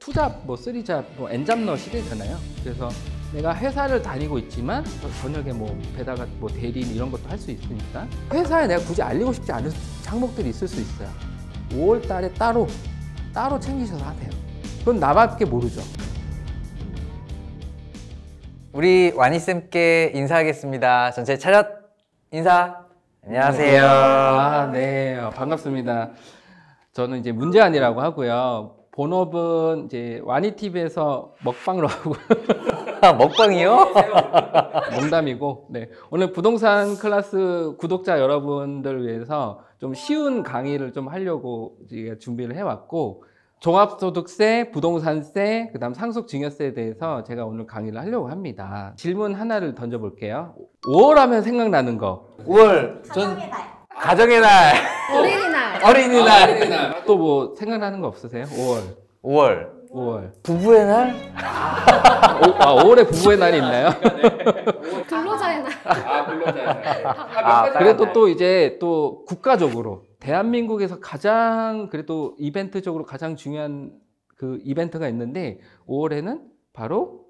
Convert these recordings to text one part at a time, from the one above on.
투잡, 뭐 쓰리잡, 뭐 엔잡러 시대잖아요. 그래서 내가 회사를 다니고 있지만 저녁에 뭐 배다가 뭐 대리인 이런 것도 할 수 있으니까 회사에 내가 굳이 알리고 싶지 않은 항목들이 있을 수 있어요. 5월 달에 따로 챙기셔서 하세요. 그건 나밖에 모르죠. 우리 와니쌤께 인사하겠습니다. 전체 차렷 인사. 안녕하세요. 아, 네. 반갑습니다. 저는 이제 문재환이라고 하고요. 본업은 이제 와니TV에서 먹방으로 하고 먹방이요? 농담이고, 네. 오늘 부동산 클래스 구독자 여러분들 위해서 좀 쉬운 강의를 좀 하려고 준비를 해왔고, 종합소득세, 부동산세, 그다음 상속증여세에 대해서 제가 오늘 강의를 하려고 합니다. 질문 하나를 던져볼게요. 5월 하면 생각나는 거. 5월 가정의 달. 가정의 날. 어린이날. 어린이날. 또 뭐 생각나는 거 없으세요? 5월. 5월 부부의 날? 5월에 부부의 날이 있나요? 근로자의 날. 근로자의 날. 그래도 또 이제 또 국가적으로 대한민국에서 가장 그래도 이벤트적으로 가장 중요한 그 이벤트가 있는데 5월에는 바로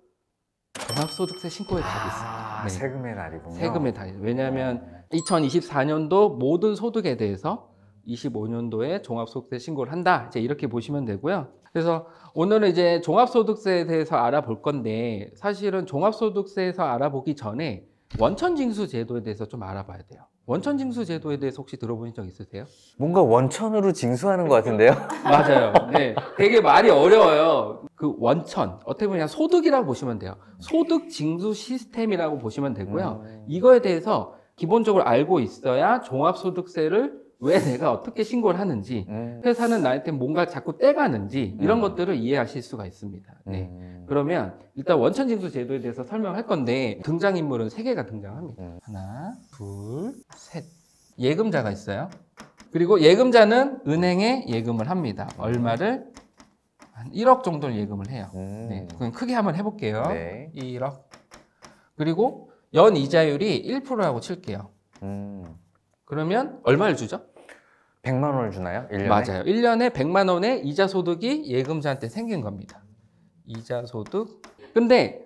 종합소득세 신고의 달이 있습니다. 네. 세금의 날이군요. 세금의 달. 왜냐하면 2024년도 모든 소득에 대해서 25년도에 종합소득세 신고를 한다. 이제 이렇게 보시면 되고요. 그래서 오늘은 이제 종합소득세에 대해서 알아볼 건데 사실은 종합소득세에서 알아보기 전에 원천징수 제도에 대해서 좀 알아봐야 돼요. 원천징수 제도에 대해서 혹시 들어보신 적 있으세요? 뭔가 원천으로 징수하는 것 같은데요? 맞아요. 네. 되게 말이 어려워요. 그 원천, 어떻게 보면 그냥 소득이라고 보시면 돼요. 소득 징수 시스템이라고 보시면 되고요. 이거에 대해서 기본적으로 알고 있어야 종합소득세를 왜 내가 어떻게 신고를 하는지, 회사는 나한테 뭔가 자꾸 떼가는지 이런 것들을 이해하실 수가 있습니다. 네. 그러면 일단 원천징수 제도에 대해서 설명할 건데 등장인물은 3개가 등장합니다. 하나, 둘, 셋. 예금자가 있어요. 그리고 예금자는 은행에 예금을 합니다. 얼마를? 한 1억 정도를 예금을 해요. 네. 그럼 크게 한번 해볼게요. 네. 1억. 그리고 연 이자율이 1%라고 칠게요. 그러면 얼마를 주죠? 100만 원을 주나요? 1년에? 맞아요. 1년에 100만 원의 이자 소득이 예금자한테 생긴 겁니다. 이자 소득. 근데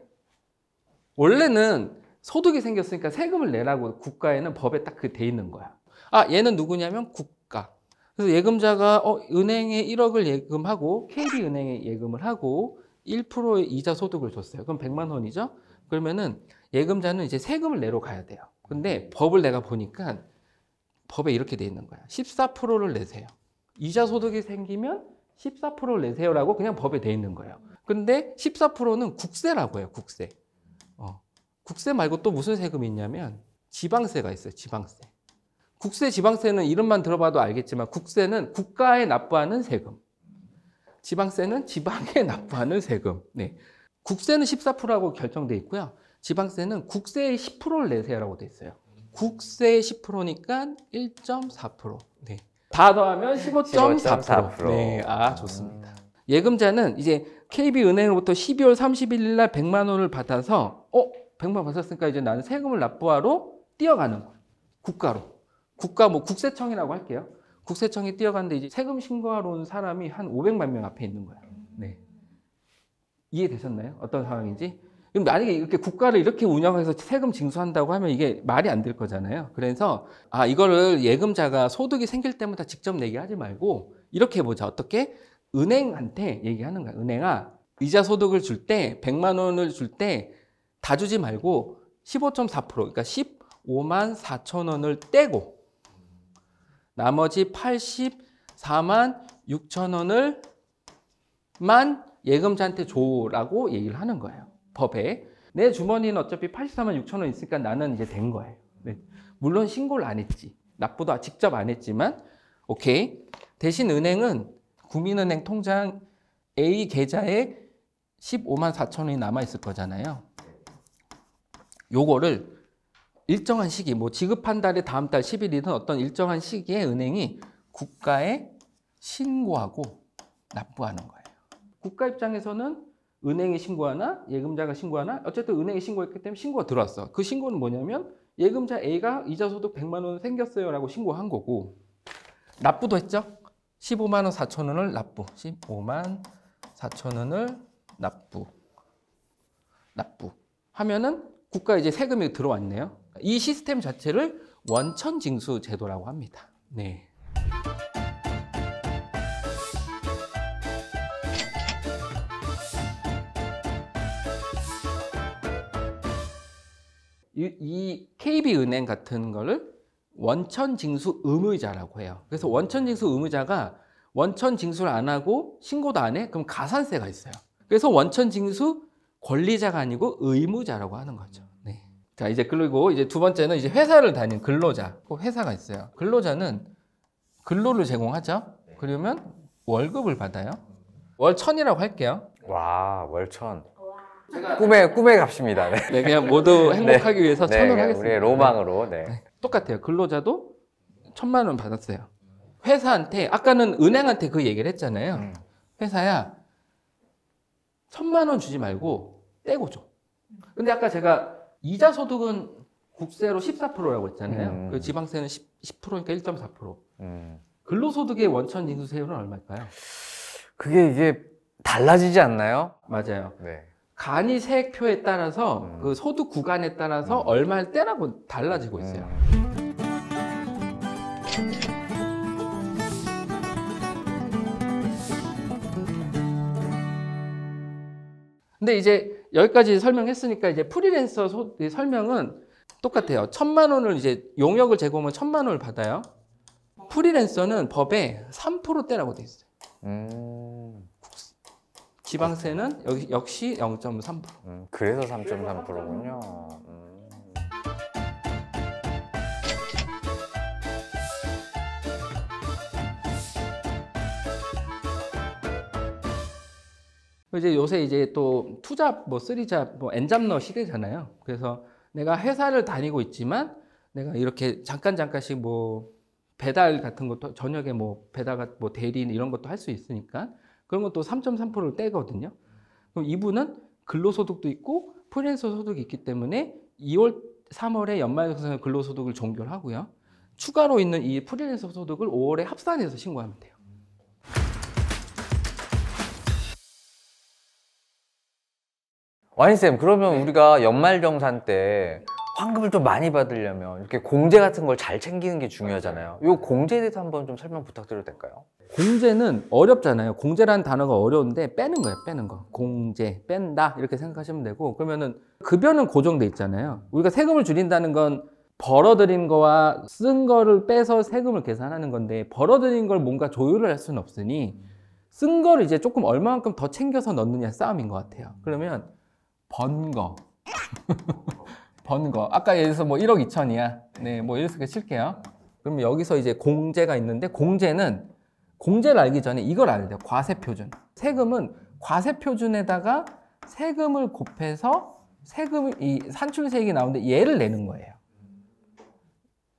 원래는 소득이 생겼으니까 세금을 내라고 국가에는 법에 딱 그 돼 있는 거야. 아, 얘는 누구냐면 국가. 그래서 예금자가 은행에 1억을 예금하고 KB은행에 예금을 하고 1%의 이자 소득을 줬어요. 그럼 100만 원이죠? 그러면은 예금자는 이제 세금을 내러 가야 돼요. 근데 법을 내가 보니까 법에 이렇게 돼 있는 거야. 14%를 내세요. 이자 소득이 생기면 14%를 내세요라고 그냥 법에 돼 있는 거예요. 근데 14%는 국세라고 해요. 국세. 국세 말고 또 무슨 세금이 있냐면 지방세가 있어요. 지방세. 국세, 지방세는 이름만 들어봐도 알겠지만 국세는 국가에 납부하는 세금. 지방세는 지방에 납부하는 세금. 네. 국세는 14%라고 결정돼 있고요. 지방세는 국세의 10%를 내세요라고 돼 있어요. 국세의 10%니까 1.4%. 네. 다 더하면 15.4%. 네. 아, 좋습니다. 예금자는 이제 KB은행으로부터 12월 31일 날 100만 원을 받아서 100만 원 받았으니까 이제 나는 세금을 납부하러 뛰어가는 거예요. 국가로. 국가 뭐 국세청이라고 할게요. 국세청에 뛰어가는데 이제 세금 신고하러 온 사람이 한 500만 명 앞에 있는 거예요. 네. 이해되셨나요? 어떤 상황인지? 그럼 만약에 이렇게 국가를 이렇게 운영해서 세금 징수한다고 하면 이게 말이 안 될 거잖아요. 그래서 이거를 예금자가 소득이 생길 때마다 직접 내게 하지 말고 이렇게 해보자. 어떻게? 은행한테 얘기하는 거야. 은행아, 이자 소득을 줄 때 100만 원을 줄 때 다 주지 말고 15.4% 그러니까 15만 4천 원을 떼고 나머지 84만 6천 원을 만 예금자한테 줘라고 얘기를 하는 거예요. 법에. 내 주머니는 어차피 84만 6천 원 있으니까 나는 이제 된 거예요. 네. 물론 신고를 안 했지. 납부도 직접 안 했지만 오케이. 대신 은행은 국민은행 통장 A 계좌에 15만 4천 원이 남아 있을 거잖아요. 요거를 일정한 시기, 뭐 지급한 달에 다음 달 10일이든 어떤 일정한 시기에 은행이 국가에 신고하고 납부하는 거예요. 국가 입장에서는 은행이 신고하나 예금자가 신고하나 어쨌든 은행이 신고했기 때문에 신고가 들어왔어. 그 신고는 뭐냐면 예금자 A가 이자 소득 100만 원 생겼어요 라고 신고한 거고 납부도 했죠. 15만 원 4천 원을 납부. 15만 4,000원을 납부 하면은 국가에 이제 세금이 들어왔네요. 이 시스템 자체를 원천징수 제도라고 합니다. 네. 이 KB은행 같은 거를 원천징수 의무자라고 해요. 그래서 원천징수 의무자가 원천징수를 안 하고 신고도 안 해? 그럼 가산세가 있어요. 그래서 원천징수 권리자가 아니고 의무자라고 하는 거죠. 네. 자, 이제 그리고 이제 두 번째는 이제 회사를 다니는 근로자. 꼭 회사가 있어요. 근로자는 근로를 제공하죠. 그러면 월급을 받아요. 월 1,000이라고 할게요. 와, 월천. 꿈의 값입니다. 네. 네, 그냥 모두 행복하기 위해서 1,000원 하겠습니다. 우리의 로망으로. 네. 네. 똑같아요. 근로자도 1,000만 원 받았어요. 회사한테, 아까는 은행한테 그 얘기를 했잖아요. 회사야, 1,000만 원 주지 말고 떼고 줘. 근데 아까 제가 이자 소득은 국세로 14%라고 했잖아요. 그 지방세는 10%니까 1.4%. 근로소득의 원천 징수세율은 얼마일까요? 이게 달라지지 않나요? 맞아요. 네. 간이 세액표에 따라서 그 소득 구간에 따라서 얼마를 떼라고 달라지고 있어요. 근데 이제 여기까지 설명했으니까 이제 프리랜서 설명은 똑같아요. 1,000만 원을 이제 용역을 제공하면 1,000만 원을 받아요. 프리랜서는 법에 3%대라고 돼 있어요. 지방세는 역시 0.3%. 그래서 3.3%군요. 이제 요새 이제 또 투잡, 뭐 쓰리잡, 뭐 엔잡러 시대잖아요. 그래서 내가 회사를 다니고 있지만 내가 이렇게 잠깐씩 뭐 배달 같은 것도 저녁에 뭐 배달 뭐 대리 이런 것도 할 수 있으니까 그런 것도 3.3%를 떼거든요. 그럼 이분은 근로소득도 있고 프리랜서 소득이 있기 때문에 2월, 3월에 연말정산 근로소득을 종결하고요. 추가로 있는 이 프리랜서 소득을 5월에 합산해서 신고하면 돼요. 와인쌤, 그러면 우리가 연말정산 때 환급을 좀 많이 받으려면 이렇게 공제 같은 걸 잘 챙기는 게 중요하잖아요. 이 공제에 대해서 한번 좀 설명 부탁드려도 될까요? 공제는 어렵잖아요. 공제라는 단어가 어려운데 빼는 거예요. 빼는 거. 공제, 뺀다 이렇게 생각하시면 되고, 그러면은 급여는 고정돼 있잖아요. 우리가 세금을 줄인다는 건 벌어들인 거와 쓴 거를 빼서 세금을 계산하는 건데, 벌어들인 걸 뭔가 조율을 할 수는 없으니 쓴 거를 이제 조금 얼마만큼 더 챙겨서 넣느냐 싸움인 것 같아요. 그러면 번 거. 번 거. 아까 예를 들어서 뭐 1억 2천이야. 네, 뭐 이렇게 칠게요. 그럼 여기서 이제 공제가 있는데, 공제를 알기 전에 이걸 알아야 돼요. 과세표준. 세금은 과세표준에다가 세금을 곱해서 이 산출세액이 나오는데 얘를 내는 거예요.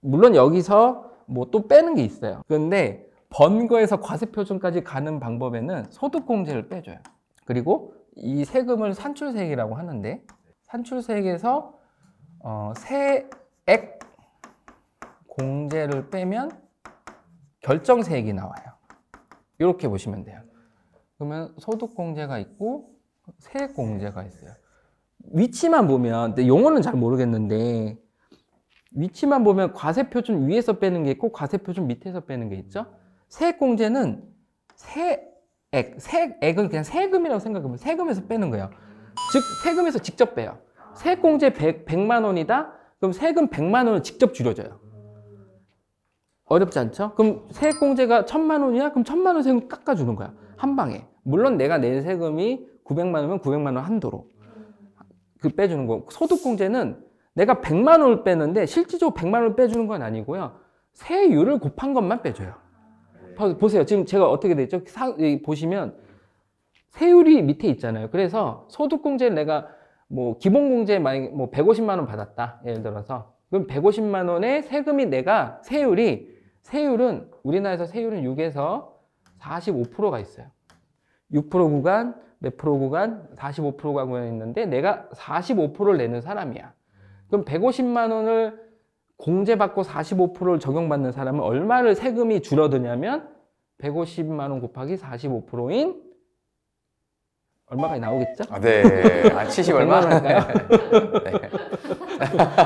물론 여기서 뭐 또 빼는 게 있어요. 그런데 번 거에서 과세표준까지 가는 방법에는 소득공제를 빼줘요. 그리고 이 세금을 산출세액이라고 하는데, 산출세액에서 세액 공제를 빼면 결정세액이 나와요. 이렇게 보시면 돼요. 그러면 소득공제가 있고 세액공제가 있어요. 위치만 보면, 근데 용어는 잘 모르겠는데 위치만 보면 과세표준 위에서 빼는 게 있고 과세표준 밑에서 빼는 게 있죠. 세액공제는 세액은 그냥 세금이라고 생각하면 세금에서 빼는 거예요. 즉 세금에서 직접 빼요. 세액공제 100만 원이다? 그럼 세금 100만 원을 직접 줄여줘요. 어렵지 않죠? 그럼 세액공제가 1,000만 원이야? 그럼 1,000만 원 세금 깎아주는 거야. 한 방에. 물론 내가 낸 세금이 900만 원이면 900만 원 한도로 그 빼주는 거. 소득공제는 내가 100만 원을 빼는데 실질적으로 100만 원을 빼주는 건 아니고요. 세율을 곱한 것만 빼줘요. 보세요. 지금 제가 어떻게 돼 있죠? 보시면 세율이 밑에 있잖아요. 그래서 소득공제를 내가 뭐 기본공제 만약에 뭐 150만 원 받았다. 예를 들어서. 그럼 150만 원의 세금이 내가 세율은 우리나라에서 세율은 6에서 45%가 있어요. 6% 구간, 몇 프로 구간, 45% 구간이 있는데 내가 45%를 내는 사람이야. 그럼 150만 원을 공제받고 45%를 적용받는 사람은 얼마를 세금이 줄어드냐면 150만 원 곱하기 45%인 얼마가 나오겠죠? 아, 네. 아, 70 얼마? 100만 원일까요? 네.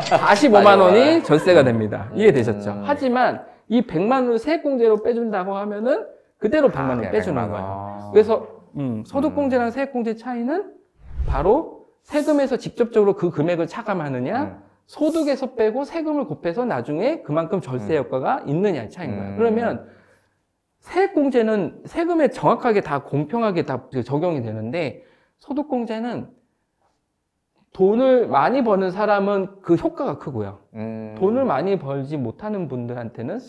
45만 원이 전세가 됩니다. 이해되셨죠? 음. 하지만 이 100만 원을 세액공제로 빼준다고 하면은 그대로 100만 원 그냥 빼주는 100만 원. 거예요. 그래서 소득공제랑 세액공제 차이는 바로 세금에서 직접적으로 그 금액을 차감하느냐 소득에서 빼고 세금을 곱해서 나중에 그만큼 절세 효과가 있느냐의 차이인 거예요. 그러면 세액공제는 세금에 정확하게 다 공평하게 다 적용이 되는데 소득공제는 돈을 많이 버는 사람은 그 효과가 크고요. 돈을 많이 벌지 못하는 분들한테는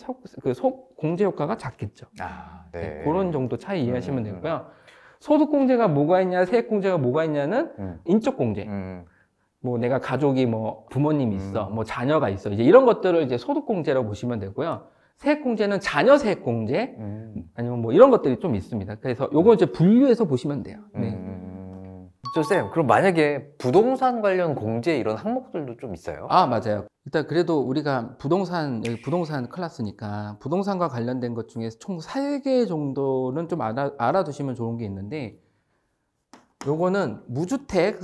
공제 효과가 작겠죠. 아, 네. 네, 그런 정도 차이 이해하시면 되고요. 소득공제가 뭐가 있냐, 세액공제가 뭐가 있냐는 인적공제. 뭐 내가 가족이 뭐 부모님이 있어, 뭐 자녀가 있어, 이제 이런 것들을 이제 소득공제라고 보시면 되고요. 세액공제는 자녀 세액공제 아니면 뭐 이런 것들이 좀 있습니다. 그래서 요거 이제 분류해서 보시면 돼요. 네. 쌤, 그럼 만약에 부동산 관련 공제 이런 항목들도 좀 있어요? 아, 맞아요. 일단 그래도 우리가 여기 부동산 클래스니까 부동산과 관련된 것 중에 총 3개 정도는 좀 알아두시면 좋은 게 있는데 요거는 무주택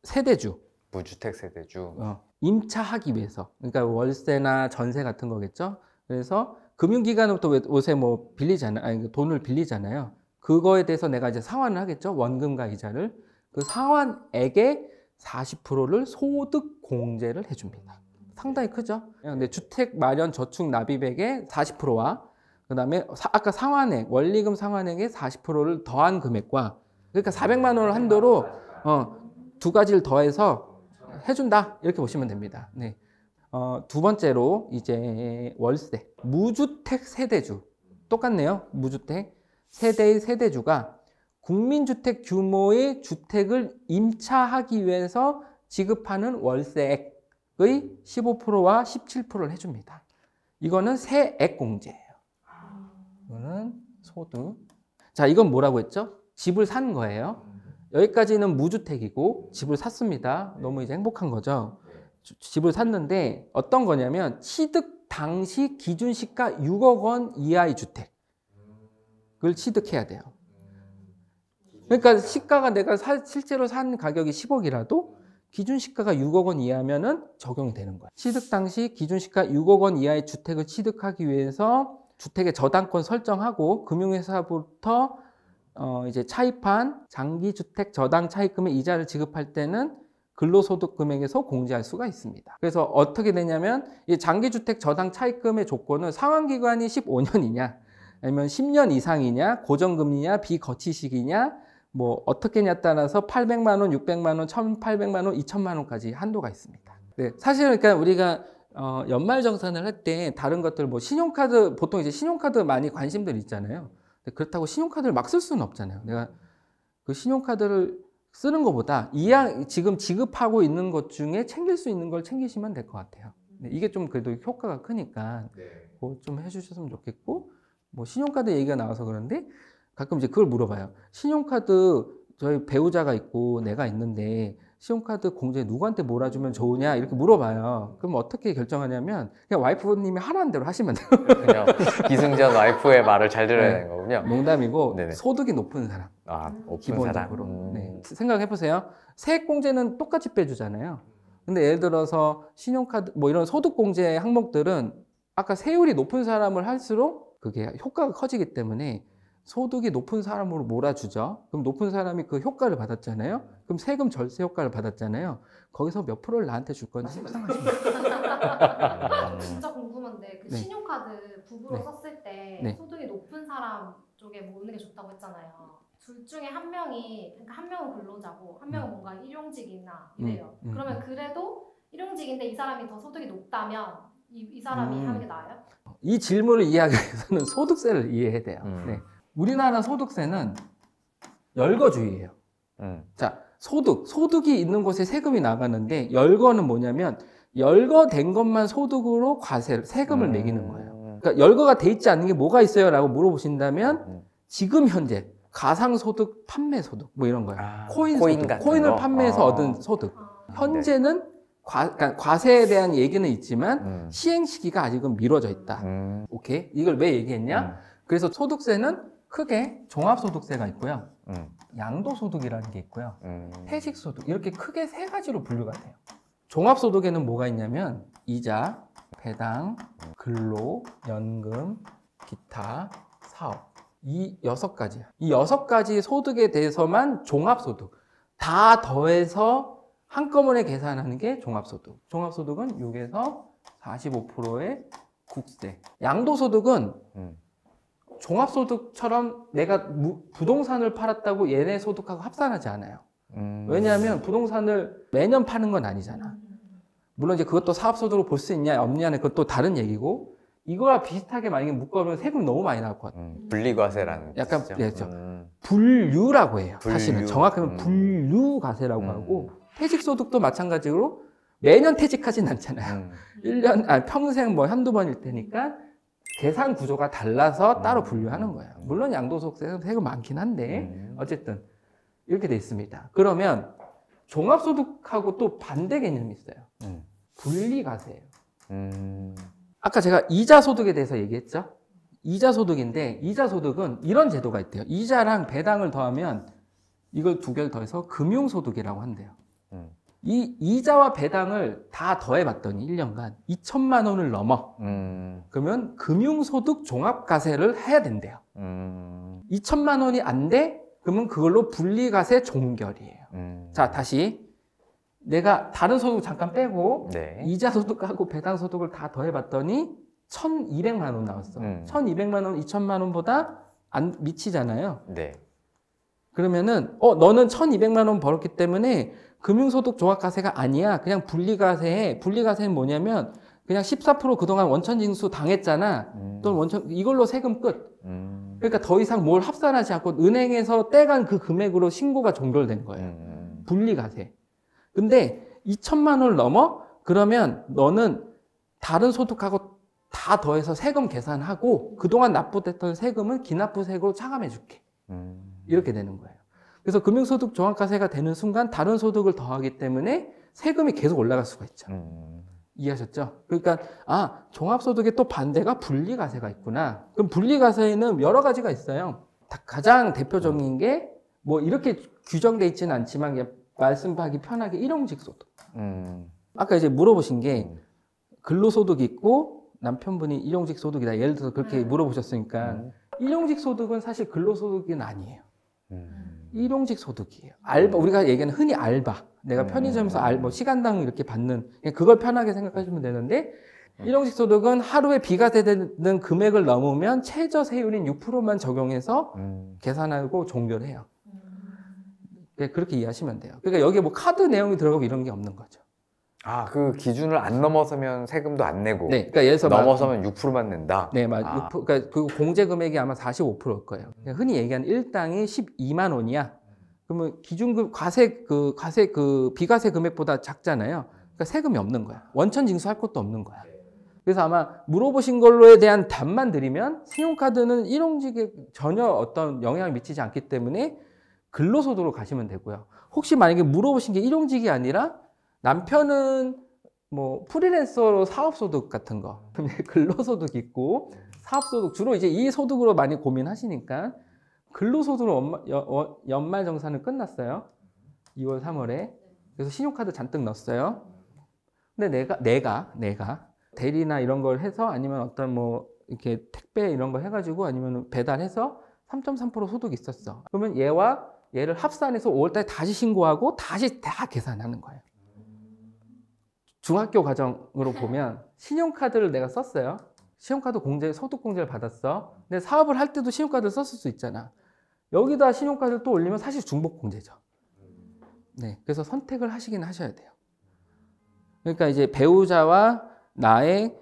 세대주. 무주택 세대주. 임차하기 위해서. 그러니까 월세나 전세 같은 거겠죠. 그래서 금융기관으로부터 요새 뭐 돈을 빌리잖아요. 그거에 대해서 내가 이제 상환을 하겠죠. 원금과 이자를. 그 상환액의 40%를 소득 공제를 해줍니다. 상당히 크죠. 근데 주택 마련 저축 납입액의 40%와 그다음에 아까 상환액 원리금 상환액의 40%를 더한 금액과 그러니까 400만 원을 한도로 두 가지를 더해서 해준다 이렇게 보시면 됩니다. 네. 두 번째로 이제 월세 무주택 세대주 똑같네요. 무주택 세대의 세대주가 국민주택 규모의 주택을 임차하기 위해서 지급하는 월세액의 15%와 17%를 해줍니다. 이거는 세액공제예요. 이거는 소득. 자, 이건 뭐라고 했죠? 집을 산 거예요. 여기까지는 무주택이고 집을 샀습니다. 너무 이제 행복한 거죠. 집을 샀는데 어떤 거냐면 취득 당시 기준 시가 6억 원 이하의 주택을 취득해야 돼요. 그러니까 시가가 내가 실제로 산 가격이 10억이라도 기준 시가가 6억 원 이하면은 적용이 되는 거예요. 취득 당시 기준 시가 6억 원 이하의 주택을 취득하기 위해서 주택의 저당권 설정하고 금융회사부터 이제 차입한 장기주택 저당 차입금의 이자를 지급할 때는 근로소득 금액에서 공제할 수가 있습니다. 그래서 어떻게 되냐면 이 장기주택 저당 차입금의 조건은 상환기간이 15년이냐 아니면 10년 이상이냐 고정금리냐 비거치식이냐 뭐 어떻게냐에 따라서 800만 원, 600만 원, 1,800만 원, 2,000만 원까지 한도가 있습니다. 네, 사실은 그러니까 우리가 연말정산을 할 때 다른 것들 뭐 신용카드 보통 이제 신용카드 많이 관심들 있잖아요. 그렇다고 신용카드를 막 쓸 수는 없잖아요. 내가 그 신용카드를 쓰는 것보다 지금 지급하고 있는 것 중에 챙길 수 있는 걸 챙기시면 될 것 같아요. 네, 이게 좀 그래도 효과가 크니까 그거 좀 해주셨으면 좋겠고 뭐 신용카드 얘기가 나와서 그런데 가끔 이제 그걸 물어봐요. 신용카드 저희 배우자가 있고 내가 있는데 신용카드 공제 누구한테 몰아주면 좋으냐 이렇게 물어봐요. 그럼 어떻게 결정하냐면 그냥 와이프님이 하라는 대로 하시면 돼요. 그냥 기승전 와이프의 말을 잘 들어야 네. 되는 거군요. 농담이고 네네. 소득이 높은 사람. 아, 높은 기본적으로. 사람. 네. 생각해보세요. 세액공제는 똑같이 빼주잖아요. 근데 예를 들어서 신용카드 뭐 이런 소득공제 항목들은 아까 세율이 높은 사람을 할수록 그게 효과가 커지기 때문에 소득이 높은 사람으로 몰아주죠. 그럼 높은 사람이 그 효과를 받았잖아요. 그럼 세금 절세 효과를 받았잖아요. 거기서 몇 프로를 나한테 줄 건지 상상하시면 돼요. 진짜 궁금한데 그 네. 신용카드 부부로 네. 썼을 때 네. 소득이 높은 사람 쪽에 모으는 게 좋다고 했잖아요. 둘 중에 한 명이 그러니까 한 명은 근로자고 한 명은 뭔가 일용직이나 이래요. 그러면 그래도 일용직인데 이 사람이 더 소득이 높다면 이 사람이 하는 게 나아요? 이 질문을 이해하기 위해서는 소득세를 이해해야 돼요. 네. 우리나라 소득세는 열거주의예요. 자, 소득이 있는 곳에 세금이 나가는데 열거는 뭐냐면 열거된 것만 소득으로 세금을 매기는 거예요. 그러니까 열거가 돼 있지 않는 게 뭐가 있어요? 라고 물어보신다면 지금 현재 가상소득, 판매소득 뭐 이런 거예요. 코인 소득, 같은 코인을 거? 판매해서 얻은 소득. 현재는 그러니까 과세에 대한 얘기는 있지만 시행 시기가 아직은 미뤄져 있다. 오케이? 이걸 왜 얘기했냐? 그래서 소득세는 크게 종합소득세가 있고요. 양도소득이라는 게 있고요. 퇴직소득 이렇게 크게 세 가지로 분류가 돼요. 종합소득에는 뭐가 있냐면 이자, 배당, 근로, 연금, 기타, 사업 이 6가지야. 이 6가지 소득에 대해서만 종합소득 다 더해서 한꺼번에 계산하는 게 종합소득. 종합소득은 6에서 45%의 국세. 양도소득은 종합소득처럼 내가 부동산을 팔았다고 얘네 소득하고 합산하지 않아요. 왜냐하면 부동산을 매년 파는 건 아니잖아. 물론 이제 그것도 사업소득으로 볼 수 있냐 없냐는 그것도 다른 얘기고 이거와 비슷하게 만약에 묶어보면 세금 너무 많이 나올 것 같아요. 분리과세라는 약간 뜻이죠. 그렇죠. 분류라고 해요. 분류. 사실은 정확하면 분류과세라고 하고 퇴직소득도 마찬가지로 매년 퇴직하진 않잖아요. 1년, 평생 뭐 한두 번일 테니까 계산 구조가 달라서 따로 분류하는 거예요. 물론 양도소득세는 세금 많긴 한데 어쨌든 이렇게 돼 있습니다. 그러면 종합소득하고 또 반대 개념이 있어요. 분리과세예요. 아까 제가 이자소득에 대해서 얘기했죠. 이자소득인데 이자소득은 이런 제도가 있대요. 이자랑 배당을 더하면 이걸 두 개를 더해서 금융소득이라고 한대요. 이 이자와 배당을 다 더해봤더니 1년간 2천만 원을 넘어. 그러면 금융소득 종합과세를 해야 된대요. 2천만 원이 안 돼? 그러면 그걸로 분리과세 종결이에요. 자, 다시 내가 다른 소득 잠깐 빼고 네. 이자소득하고 배당소득을 다 더해봤더니 1,200만 원 나왔어. 1,200만 원, 2천만 원보다 안 미치잖아요. 네. 그러면은 너는 1,200만 원 벌었기 때문에 금융소득 종합과세가 아니야. 그냥 분리과세해. 분리과세는 뭐냐면 그냥 14% 그동안 원천징수 당했잖아. 또는 이걸로 세금 끝. 그러니까 더 이상 뭘 합산하지 않고 은행에서 떼간 그 금액으로 신고가 종결된 거예요. 분리과세. 근데 2천만 원을 넘어? 그러면 너는 다른 소득하고 다 더해서 세금 계산하고 그동안 납부됐던 세금은 기납부세액으로 차감해 줄게. 이렇게 되는 거예요. 그래서 금융소득 종합과세가 되는 순간 다른 소득을 더하기 때문에 세금이 계속 올라갈 수가 있죠. 이해하셨죠? 그러니까 종합소득의 또 반대가 분리과세가 있구나. 그럼 분리과세에는 여러 가지가 있어요. 가장 대표적인 게 뭐 이렇게 규정돼 있지는 않지만 말씀하기 편하게 일용직 소득. 아까 이제 물어보신 게 근로소득 있고 남편분이 일용직 소득이다. 예를 들어서 그렇게 물어보셨으니까 일용직 소득은 사실 근로소득은 아니에요. 일용직 소득이에요. 알바, 우리가 얘기하는 흔히 알바. 내가 편의점에서 뭐 시간당 이렇게 받는, 그걸 편하게 생각하시면 되는데, 일용직 소득은 하루에 비과세되는 금액을 넘으면 최저 세율인 6%만 적용해서 계산하고 종결해요. 그렇게 이해하시면 돼요. 그러니까 여기에 뭐 카드 내용이 들어가고 이런 게 없는 거죠. 그 기준을 안 넘어서면 세금도 안 내고. 네, 그러니까 예를 들어서 넘어서면 6%만 낸다. 네, 맞아요. 그러니까 그 공제 금액이 아마 45%일 거예요. 그러니까 흔히 얘기하는 일당이 12만 원이야. 그러면 기준금 비과세 금액보다 작잖아요. 그러니까 세금이 없는 거야. 원천 징수할 것도 없는 거야. 그래서 아마 물어보신 걸로에 대한 답만 드리면 신용카드는 일용직에 전혀 어떤 영향을 미치지 않기 때문에 근로소득으로 가시면 되고요. 혹시 만약에 물어보신 게 일용직이 아니라 남편은 뭐 프리랜서로 사업소득 같은 거, 근로소득 있고 사업소득 주로 이제 이 소득으로 많이 고민하시니까 근로소득으로 연말정산은 끝났어요. 2월, 3월에. 그래서 신용카드 잔뜩 넣었어요. 근데 내가 대리나 이런 걸 해서 아니면 어떤 뭐 이렇게 택배 이런 거 해가지고 아니면 배달해서 3.3% 소득이 있었어. 그러면 얘를 합산해서 5월달에 다시 신고하고 다시 다 계산하는 거예요. 중학교 과정으로 보면 신용카드를 내가 썼어요. 신용카드 소득공제를 받았어. 근데 사업을 할 때도 신용카드를 썼을 수 있잖아. 여기다 신용카드를 또 올리면 사실 중복공제죠. 네, 그래서 선택을 하시긴 하셔야 돼요. 그러니까 이제 배우자와 나의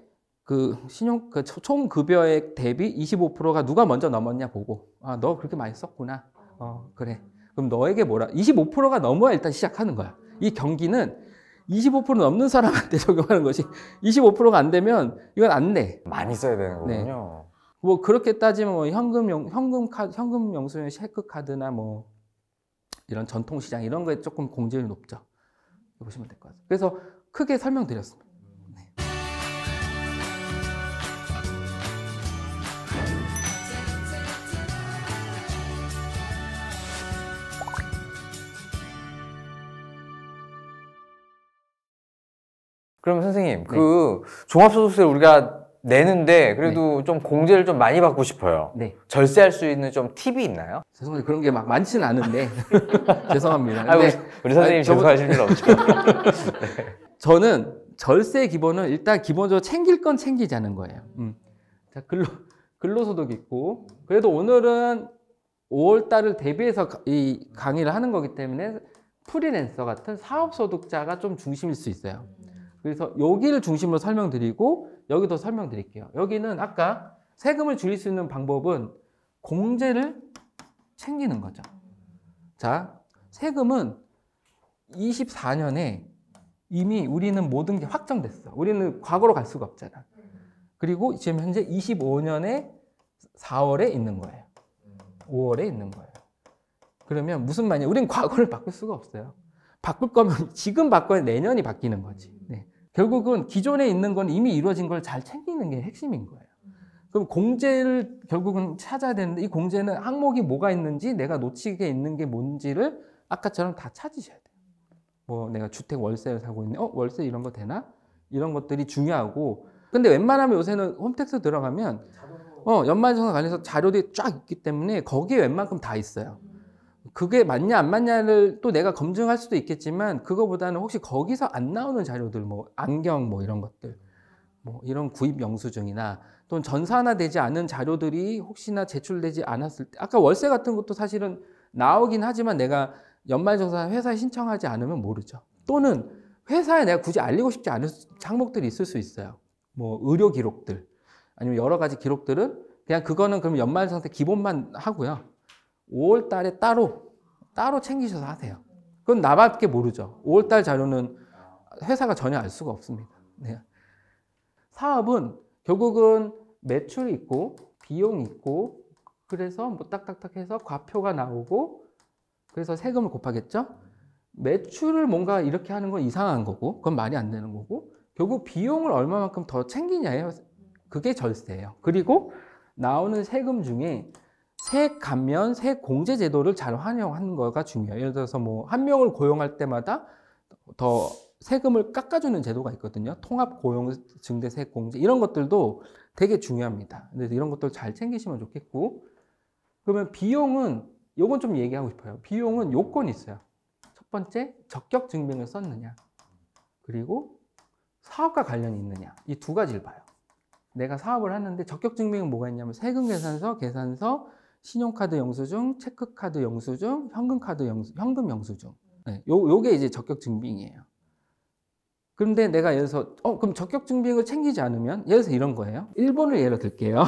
총 급여액 대비 25%가 누가 먼저 넘었냐 보고, 너 그렇게 많이 썼구나. 그래. 그럼 너에게 25%가 넘어야 일단 시작하는 거야. 이 경기는 25% 넘는 사람한테 적용하는 것이 25%가 안 되면 이건 안 돼. 많이 써야 되는 거군요. 네. 뭐 그렇게 따지면 뭐 현금 영수증, 체크카드나 뭐 이런 전통시장 이런 거에 조금 공제율이 높죠. 보시면 될 것 같아요. 그래서 크게 설명드렸습니다. 그럼 선생님, 그 종합소득세를 우리가 내는데 그래도 좀 공제를 좀 많이 받고 싶어요. 네. 절세할 수 있는 좀 팁이 있나요? 죄송한데 그런 게 막 많지는 않은데 죄송합니다. 아, 근데 우리 선생님 아니, 죄송하실 일 없죠. 저는 절세 기본은 일단 기본적으로 챙길 건 챙기자는 거예요. 자, 근로소득 있고, 그래도 오늘은 5월 달을 대비해서 이 강의를 하는 거기 때문에 프리랜서 같은 사업소득자가 좀 중심일 수 있어요. 그래서 여기를 중심으로 설명드리고 여기도 설명드릴게요. 여기는 아까 세금을 줄일 수 있는 방법은 공제를 챙기는 거죠. 자, 세금은 24년에 이미 우리는 모든 게 확정됐어. 우리는 과거로 갈 수가 없잖아. 그리고 지금 현재 25년에 4월에 있는 거예요. 5월에 있는 거예요. 그러면 무슨 말이냐? 우리는 과거를 바꿀 수가 없어요. 바꿀 거면 지금 바꿔야 내년이 바뀌는 거지. 네. 결국은 기존에 있는 건 이미 이루어진 걸 잘 챙기는 게 핵심인 거예요. 그럼 공제를 결국은 찾아야 되는데 이 공제는 항목이 뭐가 있는지 내가 놓치게 있는 게 뭔지를 아까처럼 다 찾으셔야 돼요. 뭐 내가 주택 월세를 사고 있네. 월세 이런 거 되나? 이런 것들이 중요하고. 근데 웬만하면 요새는 홈택스 들어가면 연말정산 관련해서 자료들이 쫙 있기 때문에 거기에 웬만큼 다 있어요. 그게 맞냐 안 맞냐를 또 내가 검증할 수도 있겠지만 그거보다는 혹시 거기서 안 나오는 자료들 뭐 안경 뭐 이런 것들 뭐 이런 구입 영수증이나 또는 전산화되지 않은 자료들이 혹시나 제출되지 않았을 때 아까 월세 같은 것도 사실은 나오긴 하지만 내가 연말정산 회사에 신청하지 않으면 모르죠. 또는 회사에 내가 굳이 알리고 싶지 않은 항목들이 있을 수 있어요. 뭐 의료 기록들 아니면 여러 가지 기록들은 그냥 그거는 그럼 연말정산 기본만 하고요. 5월 달에 따로 챙기셔서 하세요. 그건 나밖에 모르죠. 5월 달 자료는 회사가 전혀 알 수가 없습니다. 네. 사업은 결국은 매출이 있고 비용이 있고 그래서 뭐 딱딱딱 해서 과표가 나오고 그래서 세금을 곱하겠죠. 매출을 뭔가 이렇게 하는 건 이상한 거고 그건 말이 안 되는 거고 결국 비용을 얼마만큼 더 챙기냐예요. 그게 절세예요. 그리고 나오는 세금 중에 세액 감면, 세액 공제 제도를 잘 활용하는 거가 중요해요. 예를 들어서 뭐 한 명을 고용할 때마다 더 세금을 깎아주는 제도가 있거든요. 통합 고용 증대 세액 공제 이런 것들도 되게 중요합니다. 그래서 이런 것들 잘 챙기시면 좋겠고 그러면 비용은 요건 좀 얘기하고 싶어요. 비용은 요건이 있어요. 첫 번째 적격 증빙을 썼느냐 그리고 사업과 관련이 있느냐 이 두 가지를 봐요. 내가 사업을 하는데 적격 증빙은 뭐가 있냐면 세금 계산서, 신용카드 영수증, 체크카드 영수증, 현금 영수증. 네, 요게 이제 적격 증빙이에요. 그런데 내가 예를 들어서 그럼 적격 증빙을 챙기지 않으면 예를 들어서 이런 거예요. 일본을 예로 들게요.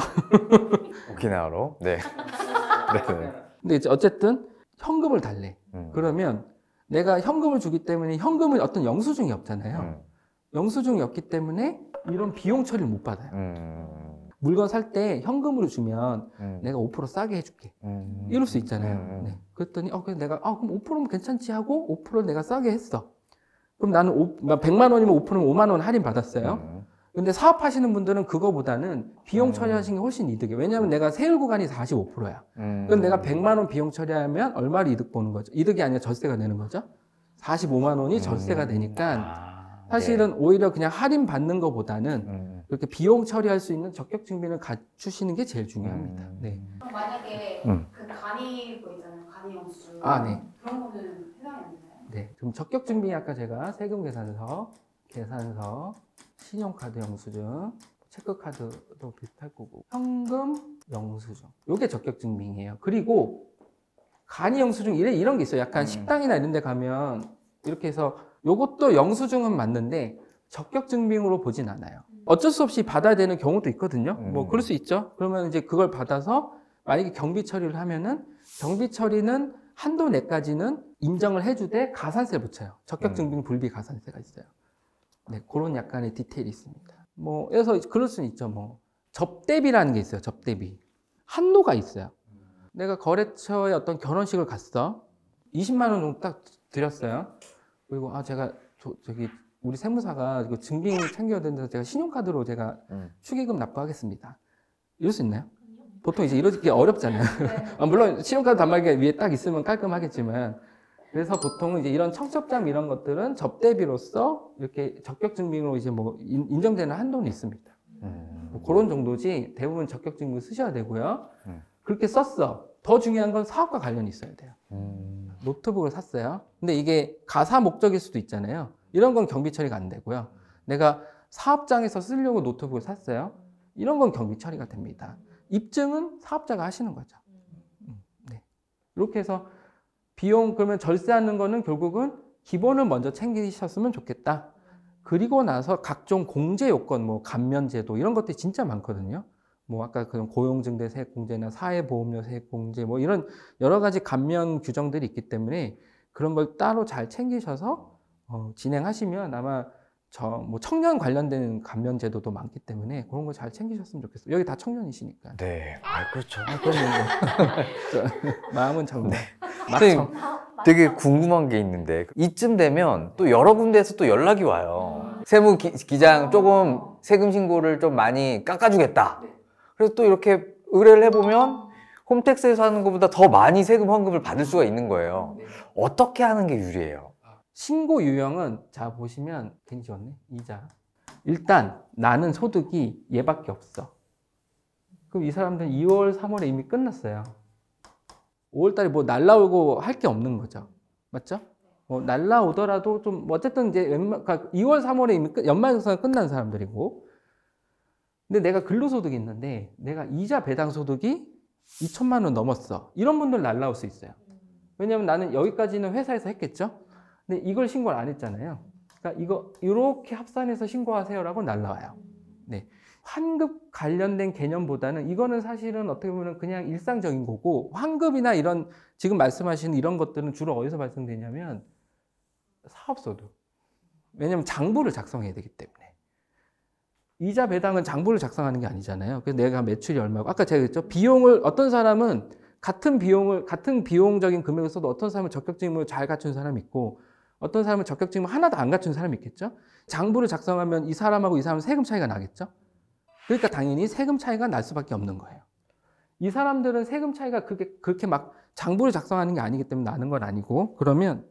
오키나와로. 네. 네. 근데 이제 어쨌든 현금을 달래. 그러면 내가 현금을 주기 때문에 현금은 어떤 영수증이 없잖아요. 영수증이 없기 때문에 이런 비용 처리를 못 받아요. 물건 살 때 현금으로 주면 내가 5% 싸게 해줄게. 이럴 수 있잖아요. 네. 그랬더니 그래서 내가 그럼 5%면 괜찮지 하고 5%를 내가 싸게 했어. 그럼 나는 100만 원이면 5%면 5만 원 할인 받았어요. 근데 사업하시는 분들은 그거보다는 비용 처리하시는 게 훨씬 이득이에요. 왜냐하면 내가 세율 구간이 45%야. 그럼 내가 100만 원 비용 처리하면 얼마를 이득 보는 거죠? 이득이 아니라 절세가 되는 거죠. 45만 원이 절세가 되니까 사실은 오히려 그냥 할인 받는 것보다는 그렇게 비용 처리할 수 있는 적격 증빙을 갖추시는 게 제일 중요합니다. 네. 그럼 만약에 그 간이 거 있잖아요. 간이 영수증. 네. 그런 거는 해당이 안 되나요? 네. 그럼 적격 증빙이 아까 제가 세금 계산서, 신용카드 영수증, 체크카드도 비슷할 거고 현금 영수증. 요게 적격 증빙이에요. 그리고 간이 영수증 이런 게 있어요. 약간 식당이나 이런 데 가면 이렇게 해서 요것도 영수증은 맞는데 적격 증빙으로 보진 않아요. 어쩔 수 없이 받아야 되는 경우도 있거든요. 뭐 그럴 수 있죠. 그러면 이제 그걸 받아서 만약에 경비 처리를 하면은 경비 처리는 한도 내까지는 인정을 해주되 가산세를 붙여요. 적격 증빙 불비 가산세가 있어요. 네, 그런 약간의 디테일이 있습니다. 뭐 그래서 그럴 수는 있죠. 뭐 접대비라는 게 있어요. 접대비 한도가 있어요. 내가 거래처에 어떤 결혼식을 갔어. 20만 원 정도 딱 드렸어요. 그리고 제가 저기 우리 세무사가 이거 증빙 챙겨야 되는데 제가 신용카드로 제가 축의금 납부하겠습니다. 이럴 수 있나요? 보통 이제 이러기 어렵잖아요. 물론 신용카드 단말기가 위에 딱 있으면 깔끔하겠지만 그래서 보통 이제 이런 청첩장 이런 것들은 접대비로서 이렇게 적격증명으로 이제 뭐 인정되는 한도는 있습니다. 뭐 그런 정도지 대부분 적격증명 쓰셔야 되고요. 그렇게 썼어. 더 중요한 건 사업과 관련이 있어야 돼요. 노트북을 샀어요. 근데 이게 가사 목적일 수도 있잖아요. 이런 건 경비 처리가 안 되고요. 내가 사업장에서 쓰려고 노트북을 샀어요. 이런 건 경비 처리가 됩니다. 입증은 사업자가 하시는 거죠. 네. 이렇게 해서 비용 그러면 절세하는 거는 결국은 기본을 먼저 챙기셨으면 좋겠다. 그리고 나서 각종 공제 요건, 뭐 감면제도 이런 것들이 진짜 많거든요. 뭐 아까 그런 고용증대 세액공제나 사회보험료 세액공제 뭐 이런 여러 가지 감면 규정들이 있기 때문에 그런 걸 따로 잘 챙기셔서 진행하시면 아마 뭐 청년 관련된 감면 제도도 많기 때문에 그런 거 잘 챙기셨으면 좋겠어요. 여기 다 청년이시니까. 네, 그렇죠. 마음은 청년. 네. 선생님, 되게 궁금한 게 있는데 이쯤 되면 또 여러 군데에서 또 연락이 와요. 세무기장 조금 세금 신고를 좀 많이 깎아주겠다. 그래서 또 이렇게 의뢰를 해보면 홈택스에서 하는 것보다 더 많이 세금 환급을 받을 수가 있는 거예요. 어떻게 하는 게 유리해요? 신고 유형은 자 보시면 괜히 지웠네. 이자. 일단 나는 소득이 얘밖에 없어. 그럼 이 사람들은 2월, 3월에 이미 끝났어요. 5월 달에 뭐 날라오고 할 게 없는 거죠. 맞죠? 날라오더라도 좀 어쨌든 이제 2월, 3월에 이미 연말정산이 끝난 사람들이고, 근데 내가 근로소득이 있는데 내가 이자 배당 소득이 2천만 원 넘었어. 이런 분들 날라올 수 있어요. 왜냐면 나는 여기까지는 회사에서 했겠죠? 근데 이걸 신고를 안 했잖아요. 그러니까 이렇게 합산해서 신고하세요라고 날라와요. 네. 환급 관련된 개념보다는 이거는 사실은 어떻게 보면 그냥 일상적인 거고, 환급이나 이런 지금 말씀하시는 이런 것들은 주로 어디서 발생되냐면 사업소득. 왜냐면 장부를 작성해야 되기 때문에. 이자 배당은 장부를 작성하는 게 아니잖아요. 그래서 내가 매출이 얼마고, 아까 제가 그랬죠. 비용을 어떤 사람은 같은 비용적인 금액을 써도 어떤 사람은 적격증명을 잘 갖춘 사람이 있고, 어떤 사람은 적격증명 하나도 안 갖춘 사람이 있겠죠. 장부를 작성하면 이 사람하고 이 사람은 세금 차이가 나겠죠. 그러니까 당연히 세금 차이가 날 수밖에 없는 거예요. 이 사람들은 세금 차이가 그렇게 막 장부를 작성하는 게 아니기 때문에 나는 건 아니고, 그러면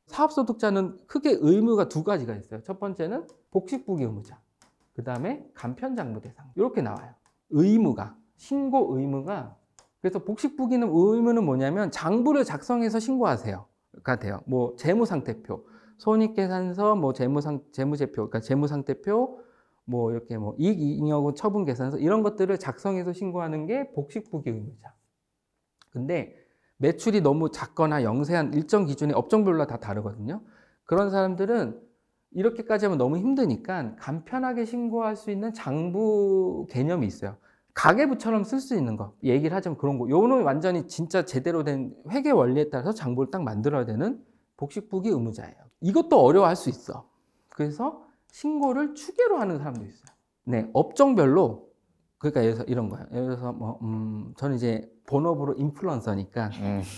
사업소득자는 크게 의무가 두 가지가 있어요. 첫 번째는 복식부기 의무자, 그 다음에 간편장부 대상, 이렇게 나와요. 의무가, 신고 의무가. 그래서 복식부기는 의무는 뭐냐면 장부를 작성해서 신고하세요가 돼요. 뭐 재무상태표, 손익계산서, 뭐 재무제표, 그러니까 재무상태표, 뭐 이렇게 뭐 이익잉여금 처분계산서 이런 것들을 작성해서 신고하는 게 복식부기 의무자. 근데 매출이 너무 작거나 영세한 일정 기준의 업종별로 다 다르거든요. 그런 사람들은 이렇게까지 하면 너무 힘드니까 간편하게 신고할 수 있는 장부 개념이 있어요. 가계부처럼 쓸 수 있는 거, 얘기를 하자면 그런 거. 요거는 완전히 진짜 제대로 된 회계 원리에 따라서 장부를 딱 만들어야 되는 복식부기 의무자예요. 이것도 어려워할 수 있어. 그래서 신고를 추계로 하는 사람도 있어요. 네, 업종별로. 그러니까 예를 들어서 이런 거예요. 예를 들어서 저는 이제 본업으로 인플루언서니까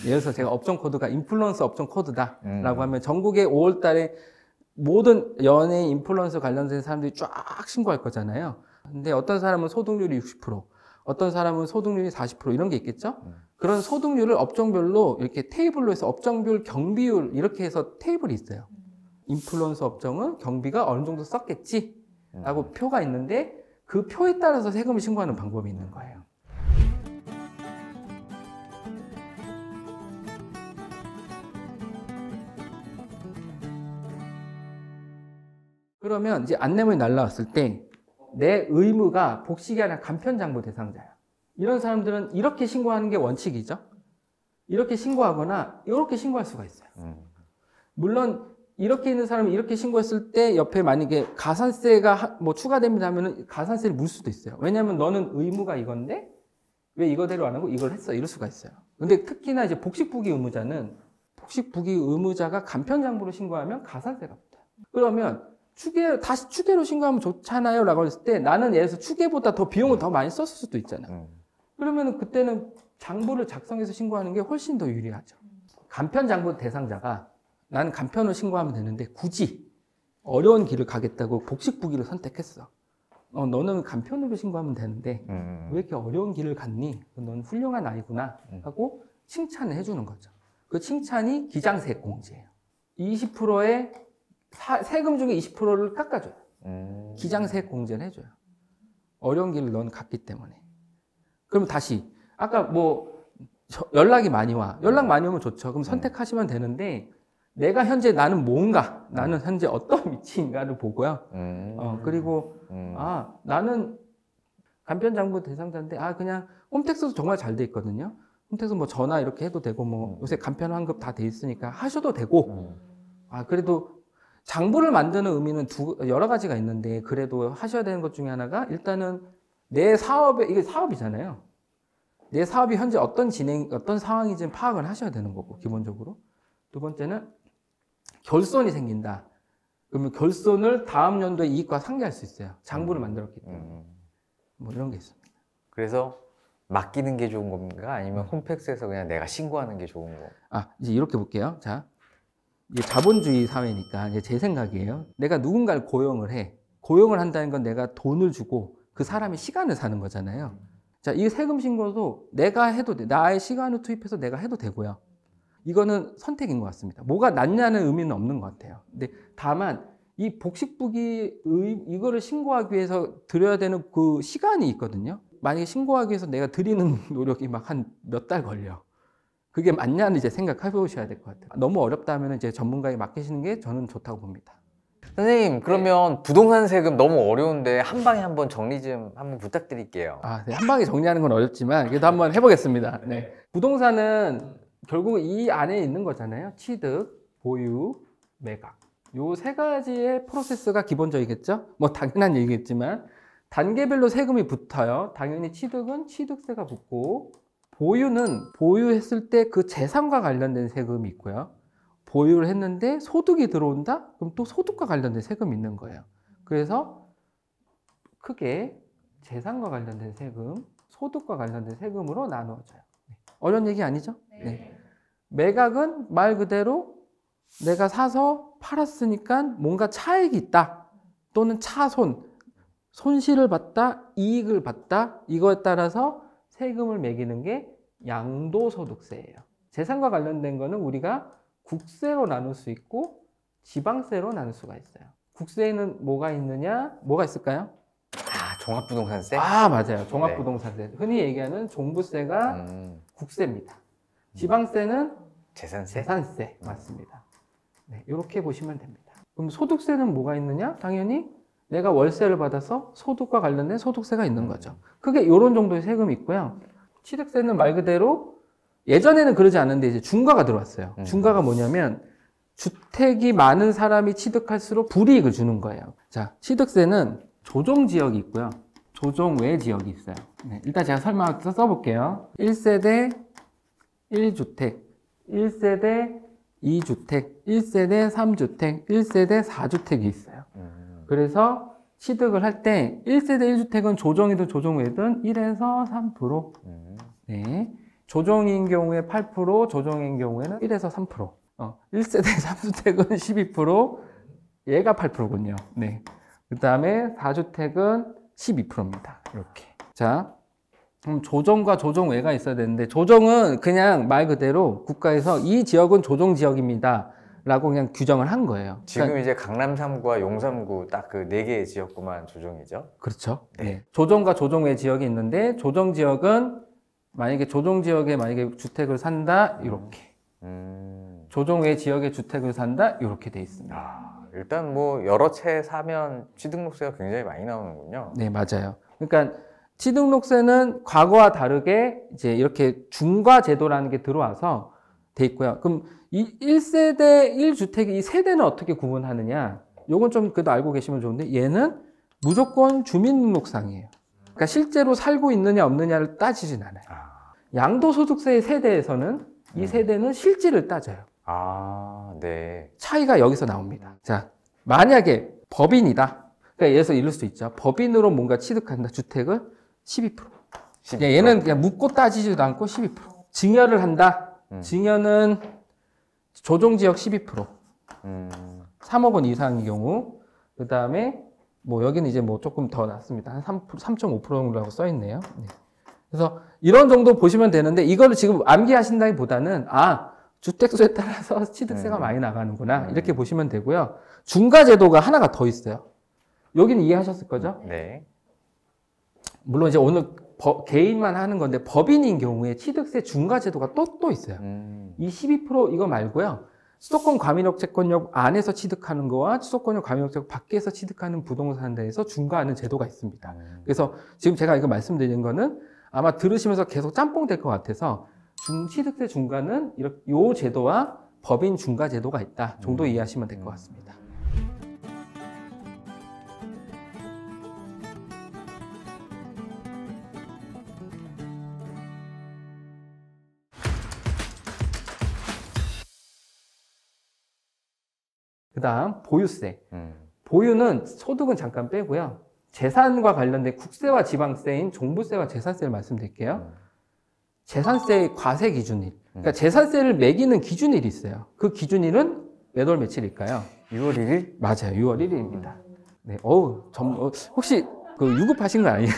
예를 들어서 제가 업종 코드가 인플루언서 업종 코드다라고 하면 전국에 5월 달에 모든 연예인 인플루언서 관련된 사람들이 쫙 신고할 거잖아요. 근데 어떤 사람은 소득률이 60%, 어떤 사람은 소득률이 40% 이런 게 있겠죠? 그런 소득률을 업종별로 이렇게 테이블로 해서 업종별 경비율 이렇게 해서 테이블이 있어요. 인플루언서 업종은 경비가 어느 정도 썼겠지? 라고 표가 있는데 그 표에 따라서 세금을 신고하는 방법이 있는 거예요. 그러면 이제 안내문이 날라왔을 때 내 의무가 복식이 아니라 간편장부 대상자야. 이런 사람들은 이렇게 신고하는 게 원칙이죠. 이렇게 신고하거나 이렇게 신고할 수가 있어요. 물론 이렇게 있는 사람이 이렇게 신고했을 때 옆에 만약에 가산세가 뭐 추가됩니다 하면은 가산세를 물 수도 있어요. 왜냐하면 너는 의무가 이건데 왜 이거대로 안 하고 이걸 했어? 이럴 수가 있어요. 근데 특히나 이제 복식부기 의무자는 복식부기 의무자가 간편장부로 신고하면 가산세가 붙어요. 그러면 다시 추계로 신고하면 좋잖아요 라고 했을 때 나는 예를 들어서 추계보다 더 비용을 더 많이 썼을 수도 있잖아요. 그러면 그때는 장부를 작성해서 신고하는 게 훨씬 더 유리하죠. 간편장부 대상자가 나는 간편으로 신고하면 되는데 굳이 어려운 길을 가겠다고 복식부기를 선택했어. 너는 간편으로 신고하면 되는데 왜 이렇게 어려운 길을 갔니? 넌 훌륭한 아이구나 하고 칭찬을 해주는 거죠. 그 칭찬이 기장세액공제예요. 20%의 세금 중에 20%를 깎아줘요. 기장세액공제를 해줘요. 어려운 길을 넌 갔기 때문에. 그럼 다시 아까 뭐 연락이 많이 와. 연락 많이 오면 좋죠. 그럼 선택하시면 되는데 내가 현재 나는 뭔가, 나는 현재 어떤 위치인가를 보고요. 그리고 나는 간편장부 대상자인데 그냥 홈택스도 정말 잘 돼 있거든요. 홈택스 뭐 전화 이렇게 해도 되고 뭐 요새 간편 환급 다 돼 있으니까 하셔도 되고 그래도 장부를 만드는 의미는 여러 가지가 있는데 그래도 하셔야 되는 것 중에 하나가 일단은 내 사업에 이게 사업이잖아요. 내 사업이 현재 어떤 상황인지 파악을 하셔야 되는 거고 기본적으로. 두 번째는 결손이 생긴다. 그러면 결손을 다음 연도의 이익과 상계할 수 있어요. 장부를 만들었기 때문에. 뭐 이런 게 있습니다. 그래서 맡기는 게 좋은 건가? 아니면 홈택스에서 그냥 내가 신고하는 게 좋은 거? 이제 이렇게 볼게요. 자, 이제 자본주의 사회니까 이제 제 생각이에요. 내가 누군가를 고용을 해. 고용을 한다는 건 내가 돈을 주고 그 사람의 시간을 사는 거잖아요. 자, 이 세금 신고도 내가 해도 돼. 나의 시간을 투입해서 내가 해도 되고요. 이거는 선택인 것 같습니다. 뭐가 낫냐는 의미는 없는 것 같아요. 근데 다만 이 복식부기 이거를 신고하기 위해서 들여야 되는 그 시간이 있거든요. 만약에 신고하기 위해서 내가 들이는 노력이 막 한 몇 달 걸려. 그게 맞냐는 이제 생각해 보셔야 될 것 같아요. 너무 어렵다면 이제 전문가에게 맡기시는 게 저는 좋다고 봅니다. 선생님, 그러면 부동산 세금 너무 어려운데 한 방에 한번 정리 좀 한번 부탁드릴게요. 네. 한 방에 정리하는 건 어렵지만 그래도 한번 해보겠습니다. 네. 부동산은 결국 이 안에 있는 거잖아요. 취득, 보유, 매각. 요 세 가지의 프로세스가 기본적이겠죠? 뭐 당연한 얘기겠지만 단계별로 세금이 붙어요. 당연히 취득은 취득세가 붙고 보유는 보유했을 때 그 재산과 관련된 세금이 있고요. 보유를 했는데 소득이 들어온다? 그럼 또 소득과 관련된 세금이 있는 거예요. 그래서 크게 재산과 관련된 세금, 소득과 관련된 세금으로 나누어져요. 어려운 얘기 아니죠? 네. 매각은 말 그대로 내가 사서 팔았으니까 뭔가 차익이 있다. 또는 손실을 봤다, 이익을 봤다. 이거에 따라서 세금을 매기는 게 양도소득세예요. 재산과 관련된 거는 우리가 국세로 나눌 수 있고 지방세로 나눌 수가 있어요. 국세에는 뭐가 있느냐? 뭐가 있을까요? 종합부동산세? 맞아요. 종합부동산세. 흔히 얘기하는 종부세가 국세입니다. 지방세는 재산세. 맞습니다. 네, 이렇게 보시면 됩니다. 그럼 소득세는 뭐가 있느냐? 당연히 내가 월세를 받아서 소득과 관련된 소득세가 있는 거죠. 그게 이런 정도의 세금이 있고요. 취득세는 말 그대로 예전에는 그러지 않은데 이제 중과가 들어왔어요. 중과가 뭐냐면 주택이 많은 사람이 취득할수록 불이익을 주는 거예요. 자, 취득세는 조정지역이 있고요. 조정외 지역이 있어요. 네, 일단 제가 설명 써볼게요. 1세대 1주택, 1세대 2주택, 1세대 3주택, 1세대 4주택이 있어요. 그래서 취득을 할 때 1세대 1주택은 조정이든 조정외든 1에서 3%. 네. 조정인 경우에 8%, 조정인 경우에는 1에서 3%. 1세대 3주택은 12%, 얘가 8%군요. 네. 그 다음에 4주택은 12%입니다. 이렇게. 자, 그럼 조정과 조정외가 있어야 되는데, 조정은 그냥 말 그대로 국가에서 이 지역은 조정지역입니다. 라고 그냥 규정을 한 거예요. 지금 그러니까, 이제 강남 3구와 용 3구 딱 그 4개의 지역구만 조정이죠? 그렇죠. 네. 네. 조정과 조정외 지역이 있는데, 조정지역은 만약에 조정지역에 만약에 주택을 산다, 이렇게. 조정외 지역에 주택을 산다, 이렇게 돼 있습니다. 일단 뭐 여러 채 사면 취득록세가 굉장히 많이 나오는군요. 네, 맞아요. 그러니까 취득록세는 과거와 다르게 이제 이렇게 중과 제도라는 게 들어와서 돼 있고요. 그럼 이 1세대 1주택 이 세대는 어떻게 구분하느냐? 요건 좀 그래도 알고 계시면 좋은데 얘는 무조건 주민등록상이에요. 그러니까 실제로 살고 있느냐 없느냐를 따지진 않아요. 양도소득세의 세대에서는 이 세대는 실질을 따져요. 네. 차이가 여기서 나옵니다. 자, 만약에 법인이다. 그러니까 예를 들어서 이럴 수 있죠. 법인으로 뭔가 취득한다. 주택을 12%. 얘는 그냥 묻고 따지지도 않고 12%. 증여를 한다. 증여는 조정지역 12%. 3억 원 이상의 경우. 그 다음에 뭐 여기는 이제 뭐 조금 더 낮습니다. 한 3.5%라고 써 있네요. 네. 그래서 이런 정도 보시면 되는데 이거를 지금 암기하신다기보다는 주택수에 따라서 취득세가 많이 나가는구나. 이렇게 보시면 되고요. 중과제도가 하나가 더 있어요. 여기는 이해하셨을 거죠? 네. 물론 이제 오늘 개인만 하는 건데 법인인 경우에 취득세 중과제도가 또 있어요. 이 12% 이거 말고요. 수도권 과밀역 채권역 안에서 취득하는 거와 수도권역 과밀역 채권 밖에서 취득하는 부동산에 대해서 중과하는 제도가 있습니다. 그래서 지금 제가 이거 말씀드린 거는 아마 들으시면서 계속 짬뽕 될 것 같아서 취득세 중과는 이 제도와 법인 중과 제도가 있다 정도 이해하시면 될 것 같습니다. 그 다음 보유세. 보유는 소득은 잠깐 빼고요. 재산과 관련된 국세와 지방세인 종부세와 재산세를 말씀드릴게요. 재산세의 과세 기준일. 그러니까 재산세를 매기는 기준일이 있어요. 그 기준일은 몇 월 며칠일까요? 6월 1일? 맞아요. 6월 1일입니다. 네. 혹시 그 유급하신 거 아니에요?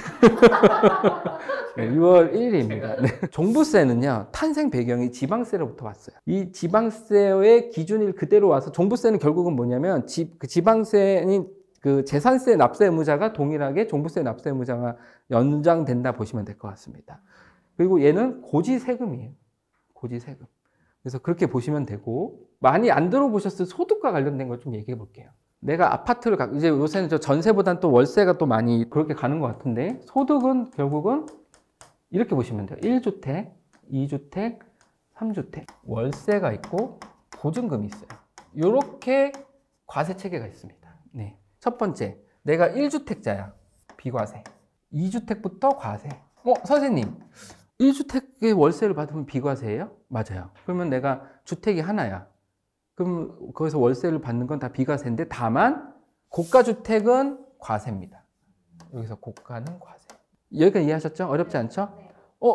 네, 6월 1일입니다. 네. 종부세는요, 탄생 배경이 지방세로부터 왔어요. 이 지방세의 기준일 그대로 와서, 종부세는 결국은 뭐냐면, 그 지방세인 그 재산세 납세 의무자가 동일하게 종부세 납세 의무자가 연장된다 보시면 될 것 같습니다. 그리고 얘는 고지세금이에요. 고지세금. 그래서 그렇게 보시면 되고, 많이 안 들어보셨을 소득과 관련된 걸 좀 얘기해 볼게요. 내가 아파트를 이제 요새는 저 전세보단 또 월세가 또 많이 그렇게 가는 것 같은데, 소득은 결국은 이렇게 보시면 돼요. 1주택, 2주택, 3주택. 월세가 있고 보증금이 있어요. 이렇게 과세 체계가 있습니다. 네. 첫 번째, 내가 1주택자야. 비과세. 2주택부터 과세. 선생님, 1주택의 월세를 받으면 비과세예요? 맞아요. 그러면 내가 주택이 하나야. 그럼 거기서 월세를 받는 건 다 비과세인데, 다만 고가주택은 과세입니다. 여기서 고가는 과세. 여기까지 이해하셨죠? 어렵지 않죠?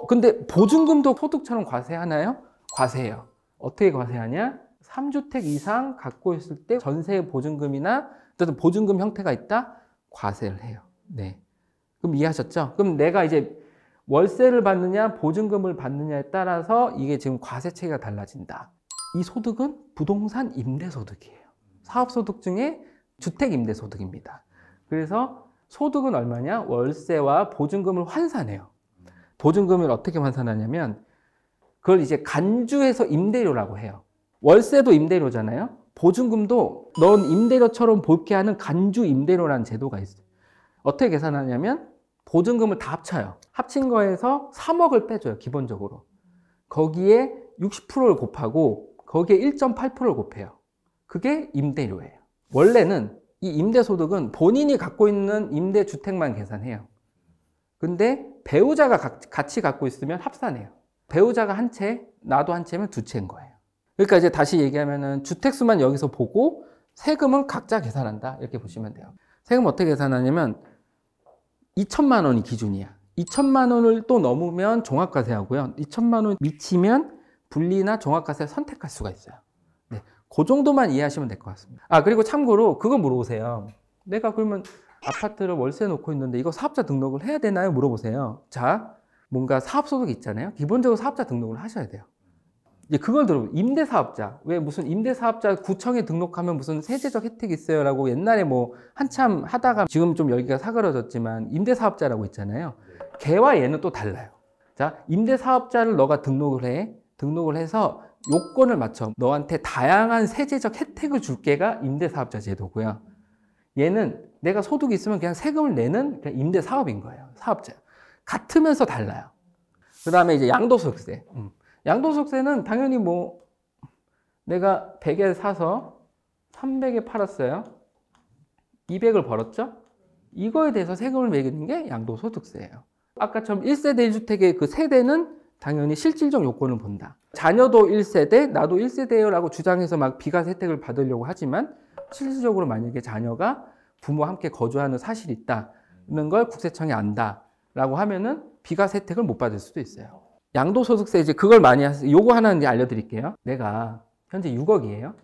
근데 보증금도 소득처럼 과세하나요? 과세해요. 어떻게 과세하냐? 3주택 이상 갖고 있을 때 전세 보증금이나 어떤 보증금 형태가 있다? 과세를 해요. 네. 그럼 이해하셨죠? 그럼 내가 이제 월세를 받느냐, 보증금을 받느냐에 따라서 이게 지금 과세 체계가 달라진다. 이 소득은 부동산 임대소득이에요. 사업소득 중에 주택임대소득입니다. 그래서 소득은 얼마냐? 월세와 보증금을 환산해요. 보증금을 어떻게 환산하냐면 그걸 이제 간주해서 임대료라고 해요. 월세도 임대료잖아요. 보증금도 넌 임대료처럼 볼게 하는 간주 임대료라는 제도가 있어요. 어떻게 계산하냐면 보증금을 다 합쳐요. 합친 거에서 3억을 빼줘요. 기본적으로. 거기에 60%를 곱하고 거기에 1.8%를 곱해요. 그게 임대료예요. 원래는 이 임대소득은 본인이 갖고 있는 임대주택만 계산해요. 근데 배우자가 같이 갖고 있으면 합산해요. 배우자가 한 채, 나도 한 채면 두 채인 거예요. 그러니까 이제 다시 얘기하면은 주택수만 여기서 보고 세금은 각자 계산한다. 이렇게 보시면 돼요. 세금 어떻게 계산하냐면 2천만 원이 기준이야. 2천만 원을 또 넘으면 종합과세 하고요. 2천만 원 미치면 분리나 종합과세를 선택할 수가 있어요. 네, 그 정도만 이해하시면 될 것 같습니다. 그리고 참고로 그거 물어보세요. 내가 그러면 아파트를 월세 놓고 있는데 이거 사업자 등록을 해야 되나요? 물어보세요. 자, 뭔가 사업소득이 있잖아요. 기본적으로 사업자 등록을 하셔야 돼요. 이제 그걸 들어보세요. 임대사업자. 왜 무슨 임대사업자 구청에 등록하면 무슨 세제적 혜택이 있어요? 라고 옛날에 뭐 한참 하다가 지금 좀 열기가 사그러졌지만 임대사업자라고 있잖아요. 걔와 얘는 또 달라요. 자, 임대사업자를 너가 등록을 해. 등록을 해서 요건을 맞춰. 너한테 다양한 세제적 혜택을 줄 게가 임대사업자 제도고요. 얘는 내가 소득이 있으면 그냥 세금을 내는 그냥 임대사업인 거예요. 사업자. 같으면서 달라요. 그 다음에 이제 양도소득세. 양도소득세는 당연히 뭐 내가 100에 사서 300에 팔았어요. 200을 벌었죠? 이거에 대해서 세금을 매기는 게 양도소득세예요. 아까처럼 1세대 1주택의 그 세대는 당연히 실질적 요건을 본다. 자녀도 1세대, 나도 1세대예요 라고 주장해서 막 비과세 혜택을 받으려고 하지만 실질적으로 만약에 자녀가 부모와 함께 거주하는 사실이 있다는 걸 국세청이 안다 라고 하면은 비과세 혜택을 못 받을 수도 있어요. 양도소득세 이제 그걸 많이 하세요. 요거 하나 이제 알려드릴게요. 내가 현재 6억이에요.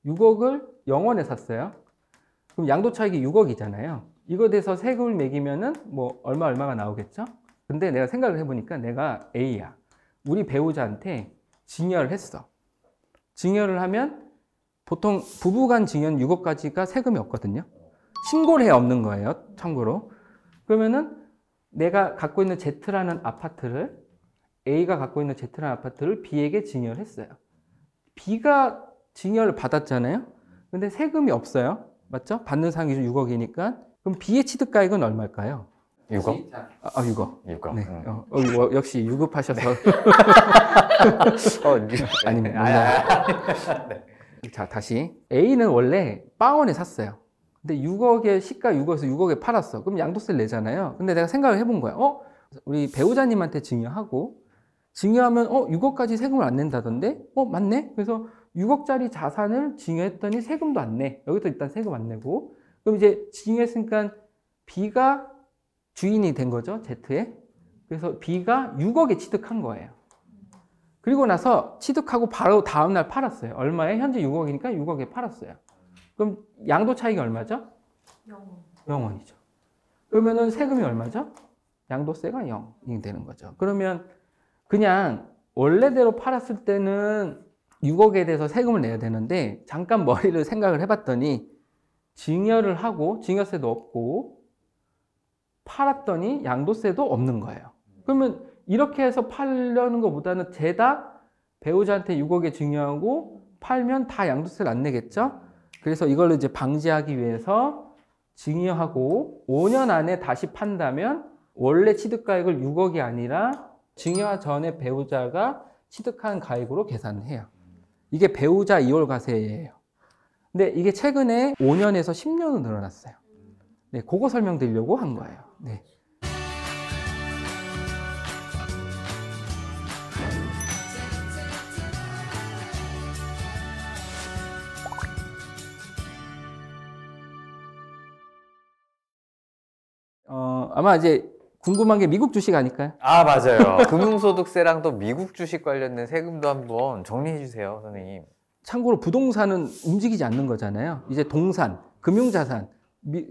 6억을 0원에 샀어요. 그럼 양도차익이 6억이잖아요. 이거에 대해서 세금을 매기면은 뭐 얼마가 나오겠죠? 근데 내가 생각을 해보니까 내가 A야. 우리 배우자한테 증여를 했어. 증여를 하면 보통 부부간 증여는 6억까지가 세금이 없거든요. 신고를 해 없는 거예요. 참고로. 그러면은 내가 갖고 있는 Z라는 아파트를 A가 갖고 있는 Z라는 아파트를 B에게 증여를 했어요. B가 증여를 받았잖아요. 근데 세금이 없어요. 맞죠? 받는 상이 6억이니까. 그럼 B의 취득가액은 얼마일까요? 6억? 6억. 6억. 네. 응. 역시 유급하셔서. 아닙니다. 자, 다시. A는 원래 빵원에 샀어요. 근데 6억에, 시가 6억에서 6억에 팔았어. 그럼 양도세를 내잖아요. 근데 내가 생각을 해본 거야. 우리 배우자님한테 증여하고, 증여하면, 6억까지 세금을 안 낸다던데? 맞네? 그래서 6억짜리 자산을 증여했더니 세금도 안 내. 여기서 일단 세금 안 내고. 그럼 이제 증여했으니까 B가 주인이 된 거죠, Z에. 그래서 B가 6억에 취득한 거예요. 그리고 나서 취득하고 바로 다음날 팔았어요. 얼마에? 현재 6억이니까 6억에 팔았어요. 그럼 양도 차익이 얼마죠? 0원이죠. 그러면은 세금이 얼마죠? 양도세가 0이 되는 거죠. 그러면 그냥 원래대로 팔았을 때는 6억에 대해서 세금을 내야 되는데 잠깐 머리를 생각을 해봤더니 증여를 하고 증여세도 없고 팔았더니 양도세도 없는 거예요. 그러면 이렇게 해서 팔려는 것보다는 죄다 배우자한테 6억에 증여하고 팔면 다 양도세를 안 내겠죠? 그래서 이걸 이제 방지하기 위해서 증여하고 5년 안에 다시 판다면 원래 취득가액을 6억이 아니라 증여 전에 배우자가 취득한 가액으로 계산을 해요. 이게 배우자 이월과세예요. 근데 이게 최근에 5년에서 10년으로 늘어났어요. 네, 그거 설명드리려고 한 거예요. 네. 아마 이제 궁금한 게 미국 주식 아닐까요? 아, 맞아요. 금융소득세랑 또 미국 주식 관련된 세금도 한번 정리해 주세요, 선생님. 참고로 부동산은 움직이지 않는 거잖아요. 이제 동산, 금융자산,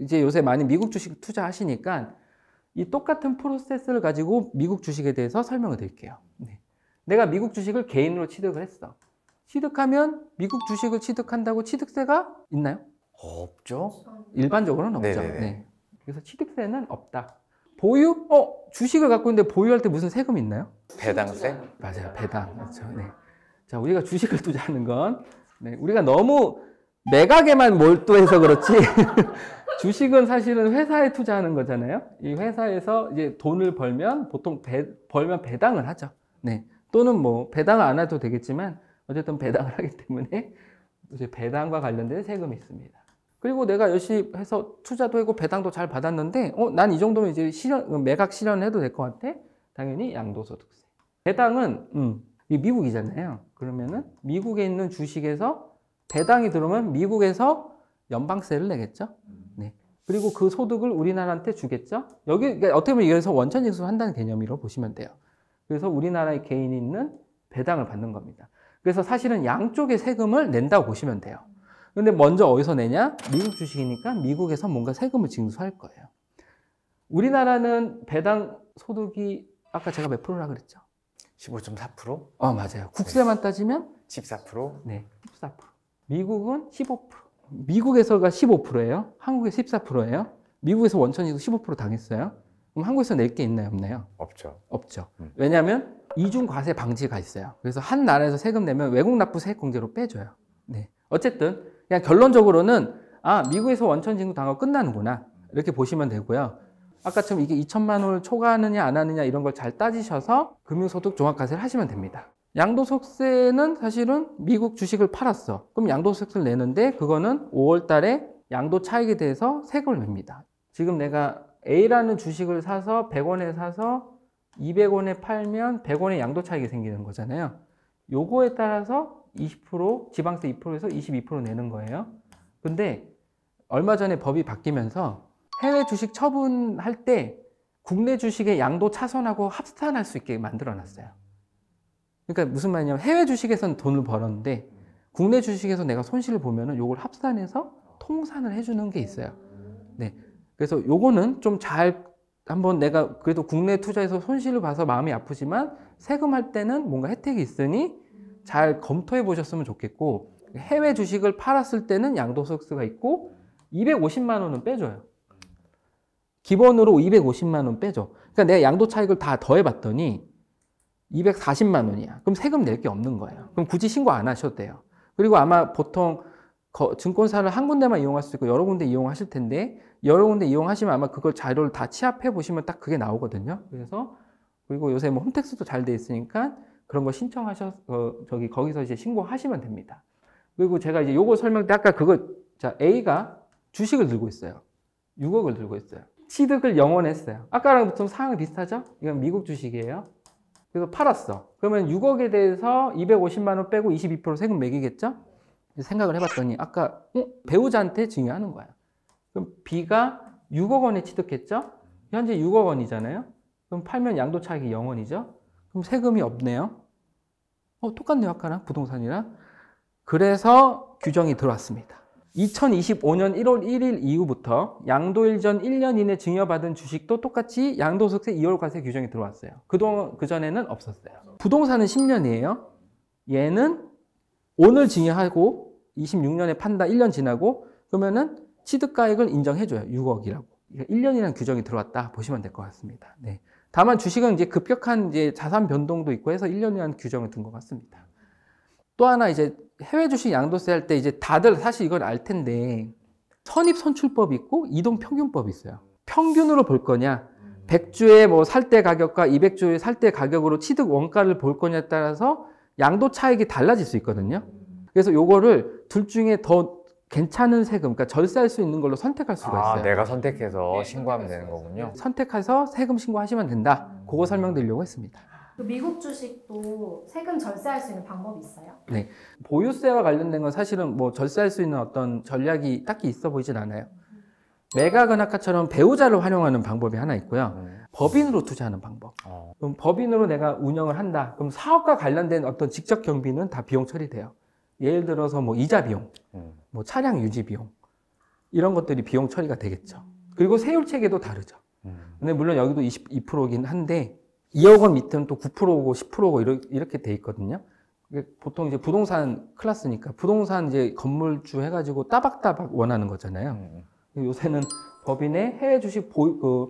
이제 요새 많이 미국 주식 투자하시니까 이 똑같은 프로세스를 가지고 미국 주식에 대해서 설명을 드릴게요. 네. 내가 미국 주식을 개인으로 취득을 했어. 취득하면 미국 주식을 취득한다고 취득세가 있나요? 없죠? 일반적으로는 없죠. 네네네. 네. 그래서 취득세는 없다. 보유? 주식을 갖고 있는데 보유할 때 무슨 세금이 있나요? 배당세? 맞아요. 배당. 그렇죠. 네. 자, 우리가 주식을 투자하는 건, 네, 우리가 너무 매각에만 몰두해서 그렇지, 주식은 사실은 회사에 투자하는 거잖아요. 이 회사에서 이제 돈을 벌면 보통 벌면 배당을 하죠. 네. 또는 뭐, 배당을 안 해도 되겠지만, 어쨌든 배당을 하기 때문에, 이제 배당과 관련된 세금이 있습니다. 그리고 내가 열심히 해서 투자도 하고 배당도 잘 받았는데, 난 이 정도면 이제 매각 실현해도 될 것 같아? 당연히 양도소득세. 배당은, 이 미국이잖아요. 그러면은 미국에 있는 주식에서 배당이 들어오면 미국에서 연방세를 내겠죠. 네. 그리고 그 소득을 우리나라한테 주겠죠. 그러니까 어떻게 보면 이래서 원천징수 한다는 개념으로 보시면 돼요. 그래서 우리나라의 개인이 있는 배당을 받는 겁니다. 그래서 사실은 양쪽의 세금을 낸다고 보시면 돼요. 근데 먼저 어디서 내냐? 미국 주식이니까 미국에서 뭔가 세금을 징수할 거예요. 우리나라는 배당 소득이 아까 제가 몇 프로라 그랬죠? 15.4%? 맞아요. 국세만 따지면 14%? 네, 14%. 미국은 15%. 미국에서가 15%예요. 한국에서 14%예요. 미국에서 원천징수 15% 당했어요. 그럼 한국에서 낼 게 있나요, 없나요? 없죠. 없죠. 왜냐하면 이중 과세 방지가 있어요. 그래서 한 나라에서 세금 내면 외국 납부 세액 공제로 빼줘요. 네. 어쨌든 그냥 결론적으로는 미국에서 원천징수 당하고 끝나는구나 이렇게 보시면 되고요. 아까처럼 이게 2천만 원을 초과하느냐 안 하느냐 이런 걸 잘 따지셔서 금융소득 종합과세를 하시면 됩니다. 양도소득세는 사실은 미국 주식을 팔았어. 그럼 양도소득세를 내는데 그거는 5월 달에 양도 차익에 대해서 세금을 냅니다. 지금 내가 A라는 주식을 사서 100원에 사서 200원에 팔면 100원의 양도 차익이 생기는 거잖아요. 요거에 따라서 20%, 지방세 2%에서 22% 내는 거예요. 근데 얼마 전에 법이 바뀌면서 해외 주식 처분할 때 국내 주식의 양도 차손하고 합산할 수 있게 만들어 놨어요. 그러니까 무슨 말이냐면 해외 주식에서는 돈을 벌었는데 국내 주식에서 내가 손실을 보면은 요걸 합산해서 통산을 해주는 게 있어요. 네. 그래서 요거는 좀 잘 한번 내가 그래도 국내 투자에서 손실을 봐서 마음이 아프지만 세금할 때는 뭔가 혜택이 있으니 잘 검토해 보셨으면 좋겠고, 해외 주식을 팔았을 때는 양도소득세가 있고 250만 원은 빼줘요. 기본으로 250만 원 빼줘. 그러니까 내가 양도 차익을 다 더해봤더니 240만 원이야. 그럼 세금 낼 게 없는 거예요. 그럼 굳이 신고 안 하셔도 돼요. 그리고 아마 보통 증권사를 한 군데만 이용할 수 있고 여러 군데 이용하실 텐데, 여러 군데 이용하시면 아마 그걸 자료를 다 취합해 보시면 딱 그게 나오거든요. 그래서 그리고 요새 뭐 홈택스도 잘 돼 있으니까 그런 거 신청하셔서 거기서 이제 신고하시면 됩니다. 그리고 제가 이제 요거 설명 때 아까 그거, 자, A가 주식을 들고 있어요. 6억을 들고 있어요. 취득을 영원했어요. 아까랑 좀 상황이 비슷하죠? 이건 미국 주식이에요. 그래서 팔았어. 그러면 6억에 대해서 250만 원 빼고 22% 세금 매기겠죠? 생각을 해봤더니 아까 배우자한테 증여하는 거야. 그럼 B가 6억 원에 취득했죠? 현재 6억 원이잖아요. 그럼 팔면 양도 차익이 0원이죠? 그럼 세금이 없네요. 똑같네요. 아까랑 부동산이랑. 그래서 규정이 들어왔습니다. 2025년 1월 1일 이후부터 양도일 전 1년 이내 증여받은 주식도 똑같이 양도소득세 2월 과세 규정이 들어왔어요. 그전에는 없었어요. 부동산은 10년이에요. 얘는 오늘 증여하고 26년에 판다 1년 지나고 그러면은 취득가액을 인정해줘요. 6억이라고. 1년이라는 규정이 들어왔다 보시면 될 것 같습니다. 네. 다만 주식은 이제 급격한 이제 자산 변동도 있고 해서 1년이라는 규정을 둔 것 같습니다. 또 하나 이제 해외 주식 양도세 할 때 이제 다들 사실 이걸 알 텐데 선입 선출법이 있고 이동 평균법이 있어요. 평균으로 볼 거냐, 100주에 뭐 살 때 가격과 200주에 살 때 가격으로 취득 원가를 볼 거냐에 따라서 양도 차익이 달라질 수 있거든요. 그래서 요거를 둘 중에 더 괜찮은 세금, 그러니까 절세할 수 있는 걸로 선택할 수가 있어요. 내가 선택해서 신고하면 되는 거군요. 선택해서 세금 신고하시면 된다. 그거 설명드리려고 했습니다. 미국 주식도 세금 절세할 수 있는 방법이 있어요? 네. 보유세와 관련된 건 사실은 뭐 절세할 수 있는 어떤 전략이 딱히 있어 보이진 않아요. 매각은 아까처럼 배우자를 활용하는 방법이 하나 있고요. 법인으로 투자하는 방법. 그럼 법인으로 내가 운영을 한다. 그럼 사업과 관련된 어떤 직접 경비는 다 비용 처리돼요. 예를 들어서 뭐 이자 비용, 뭐 차량 유지 비용, 이런 것들이 비용 처리가 되겠죠. 그리고 세율 체계도 다르죠. 근데 물론 여기도 22%긴 한데 2억 원 밑에는 또 9%고 10%고 이렇게 돼 있거든요. 보통 이제 부동산 클래스니까 부동산 이제 건물주 해가지고 따박따박 원하는 거잖아요. 요새는 법인에 해외 주식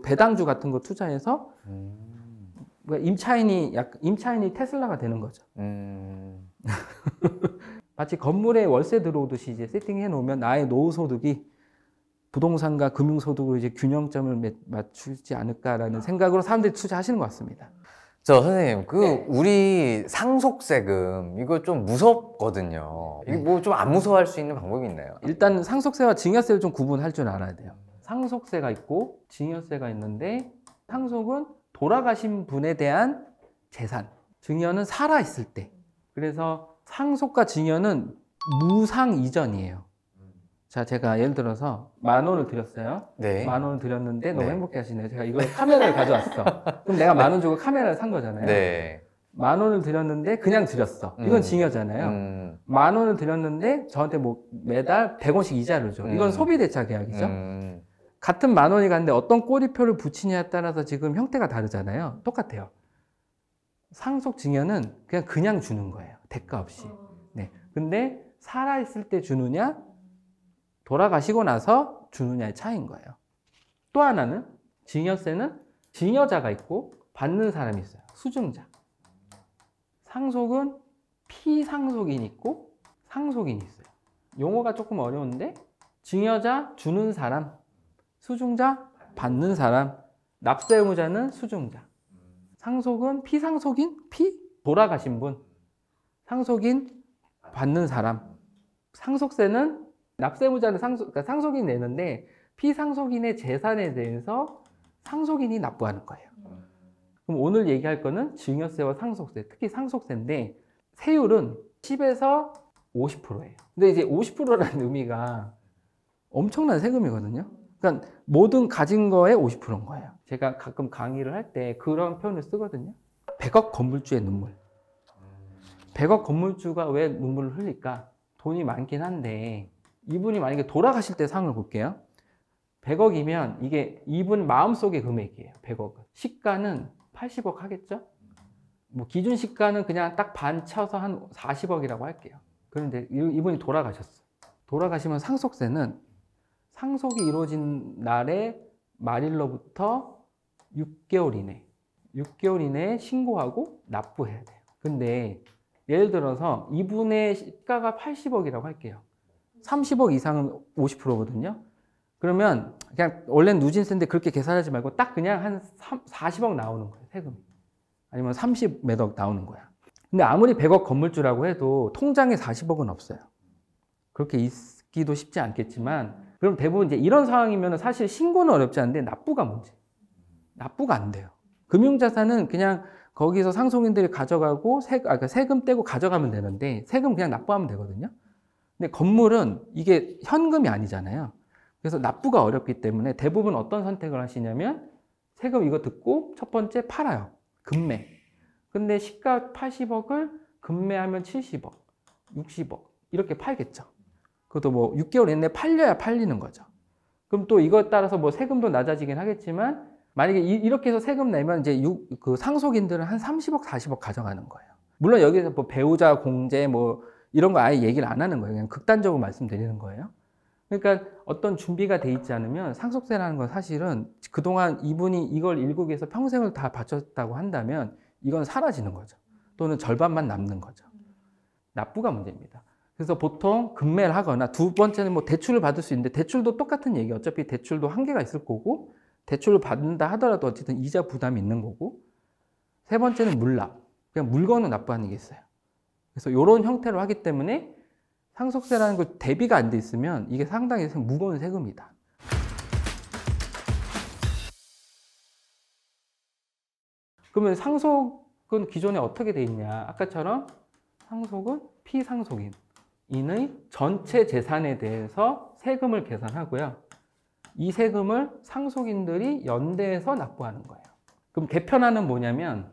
배당주 같은 거 투자해서 임차인이 테슬라가 되는 거죠. 마치 건물에 월세 들어오듯이 이제 세팅해 놓으면 나의 노후 소득이 부동산과 금융 소득으로 이제 균형점을 맞추지 않을까라는 생각으로 사람들이 투자하시는 것 같습니다. 선생님, 우리 상속세금, 이거 좀 무섭거든요. 이거 뭐 좀 안 무서워할 수 있는 방법이 있나요? 일단 상속세와 증여세를 좀 구분할 줄 알아야 돼요. 상속세가 있고 증여세가 있는데, 상속은 돌아가신 분에 대한 재산, 증여는 살아있을 때. 그래서 상속과 증여는 무상 이전이에요. 자, 제가 예를 들어서 10,000원을 드렸어요. 네. 10,000원을 드렸는데 너무 네. 행복해 하시네요. 제가 이걸 카메라를 가져왔어. 그럼 내가 10,000원 주고 카메라를 산 거잖아요. 네. 10,000원을 드렸는데 그냥 드렸어. 이건 증여잖아요. 10,000원을 드렸는데 저한테 뭐 매달 100원씩 이자를 줘. 이건 소비대차 계약이죠. 같은 10,000원이 갔는데 어떤 꼬리표를 붙이냐에 따라서 지금 형태가 다르잖아요. 똑같아요. 상속 증여는 그냥 주는 거예요. 대가 없이. 네. 근데 살아있을 때 주느냐, 돌아가시고 나서 주느냐의 차이인 거예요. 또 하나는 증여세는 증여자가 있고 받는 사람이 있어요. 수증자. 상속은 피상속인이 있고 상속인이 있어요. 용어가 조금 어려운데 증여자 주는 사람, 수증자 받는 사람, 납세 의무자는 수증자. 상속은 피상속인, 돌아가신 분, 상속인 받는 사람. 상속세는 납세 의무자는 그러니까 상속인이 내는데 피상속인의 재산에 대해서 상속인이 납부하는 거예요. 그럼 오늘 얘기할 거는 증여세와 상속세, 특히 상속세인데 세율은 10에서 50%예요. 근데 이제 50%라는 의미가 엄청난 세금이거든요. 그러니까 모든 가진 거에 50%인 거예요. 제가 가끔 강의를 할 때 그런 표현을 쓰거든요. 100억 건물주의 눈물. 100억 건물주가 왜 눈물을 흘릴까? 돈이 많긴 한데 이분이 만약에 돌아가실 때 상을 볼게요. 100억이면 이게 이분 마음속의 금액이에요. 100억은. 시가는 80억 하겠죠? 뭐 기준 시가는 그냥 딱 반 쳐서 한 40억이라고 할게요. 그런데 이분이 돌아가셨어. 돌아가시면 상속세는 상속이 이루어진 날의 말일로부터 6개월 이내에 신고하고 납부해야 돼요. 근데 예를 들어서 이분의 시가가 80억이라고 할게요. 30억 이상은 50%거든요. 그러면 그냥 원래는 누진세인데 그렇게 계산하지 말고 딱 그냥 한 40억 나오는 거예요, 세금이. 아니면 30 몇 억 나오는 거야. 근데 아무리 100억 건물주라고 해도 통장에 40억은 없어요. 그렇게 있기도 쉽지 않겠지만, 그럼 대부분 이제 이런 상황이면 사실 신고는 어렵지 않은데 납부가 문제. 납부가 안 돼요. 금융자산은 그냥 거기서 상속인들이 가져가고 세금 떼고 가져가면 되는데 세금 그냥 납부하면 되거든요. 근데 건물은 이게 현금이 아니잖아요. 그래서 납부가 어렵기 때문에 대부분 어떤 선택을 하시냐면 세금 이거 듣고 첫 번째 팔아요. 금매. 근데 시가 80억을 금매하면 70억, 60억 이렇게 팔겠죠. 그것도 뭐 6개월 이내에 팔려야 팔리는 거죠. 그럼 또 이거에 따라서 뭐 세금도 낮아지긴 하겠지만 만약에 이렇게 해서 세금 내면 이제 그 상속인들은 한 30억, 40억 가져가는 거예요. 물론 여기서 뭐 배우자 공제 뭐 이런 거 아예 얘기를 안 하는 거예요. 그냥 극단적으로 말씀드리는 거예요. 그러니까 어떤 준비가 돼 있지 않으면 상속세라는 건 사실은 그동안 이분이 이걸 일구기 위해서 평생을 다 바쳤다고 한다면 이건 사라지는 거죠. 또는 절반만 남는 거죠. 납부가 문제입니다. 그래서 보통 금매를 하거나 두 번째는 뭐 대출을 받을 수 있는데 대출도 똑같은 얘기. 어차피 대출도 한계가 있을 거고 대출을 받는다 하더라도 어쨌든 이자 부담이 있는 거고 세 번째는 물납. 그냥 물건을 납부하는 게 있어요. 그래서 이런 형태로 하기 때문에 상속세라는 거 대비가 안 돼 있으면 이게 상당히 무거운 세금이다. 그러면 상속은 기존에 어떻게 돼 있냐? 아까처럼 상속은 피상속인의 전체 재산에 대해서 세금을 계산하고요. 이 세금을 상속인들이 연대해서 납부하는 거예요. 그럼 개편안은 뭐냐면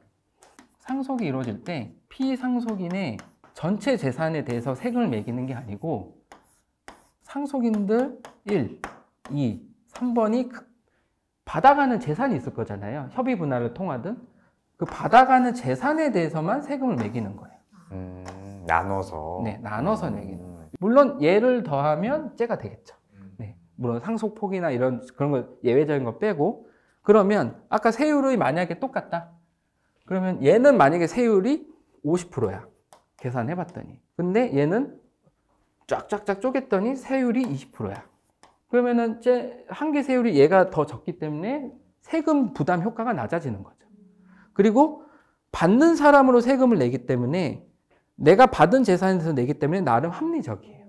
상속이 이루어질 때 피상속인의 전체 재산에 대해서 세금을 매기는 게 아니고 상속인들 1, 2, 3번이 받아가는 재산이 있을 거잖아요. 협의 분할을 통하든 그 받아가는 재산에 대해서만 세금을 매기는 거예요. 나눠서. 네, 나눠서 매기는 거예요. 물론 얘를 더하면 째가 되겠죠. 네, 물론 상속폭이나 이런 그런 거 예외적인 거 빼고 그러면 아까 세율이 만약에 똑같다. 그러면 얘는 만약에 세율이 50%야. 계산해봤더니. 근데 얘는 쫙쫙쫙 쪼갰더니 세율이 20%야. 그러면은 한계 세율이 얘가 더 적기 때문에 세금 부담 효과가 낮아지는 거죠. 그리고 받는 사람으로 세금을 내기 때문에 내가 받은 재산에서 내기 때문에 나름 합리적이에요.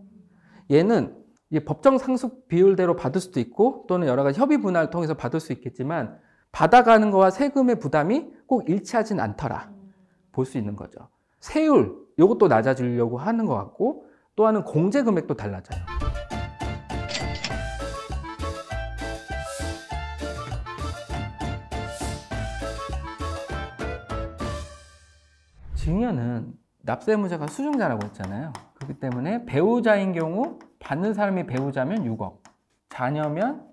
얘는 법정 상속 비율대로 받을 수도 있고 또는 여러 가지 협의 분할을 통해서 받을 수 있겠지만 받아가는 거와 세금의 부담이 꼭 일치하진 않더라. 볼 수 있는 거죠. 세율, 이것도 낮아지려고 하는 것 같고 또 하나는 공제 금액도 달라져요. 증여는 납세의무자가 수증자라고 했잖아요. 그렇기 때문에 배우자인 경우 받는 사람이 배우자면 6억, 자녀면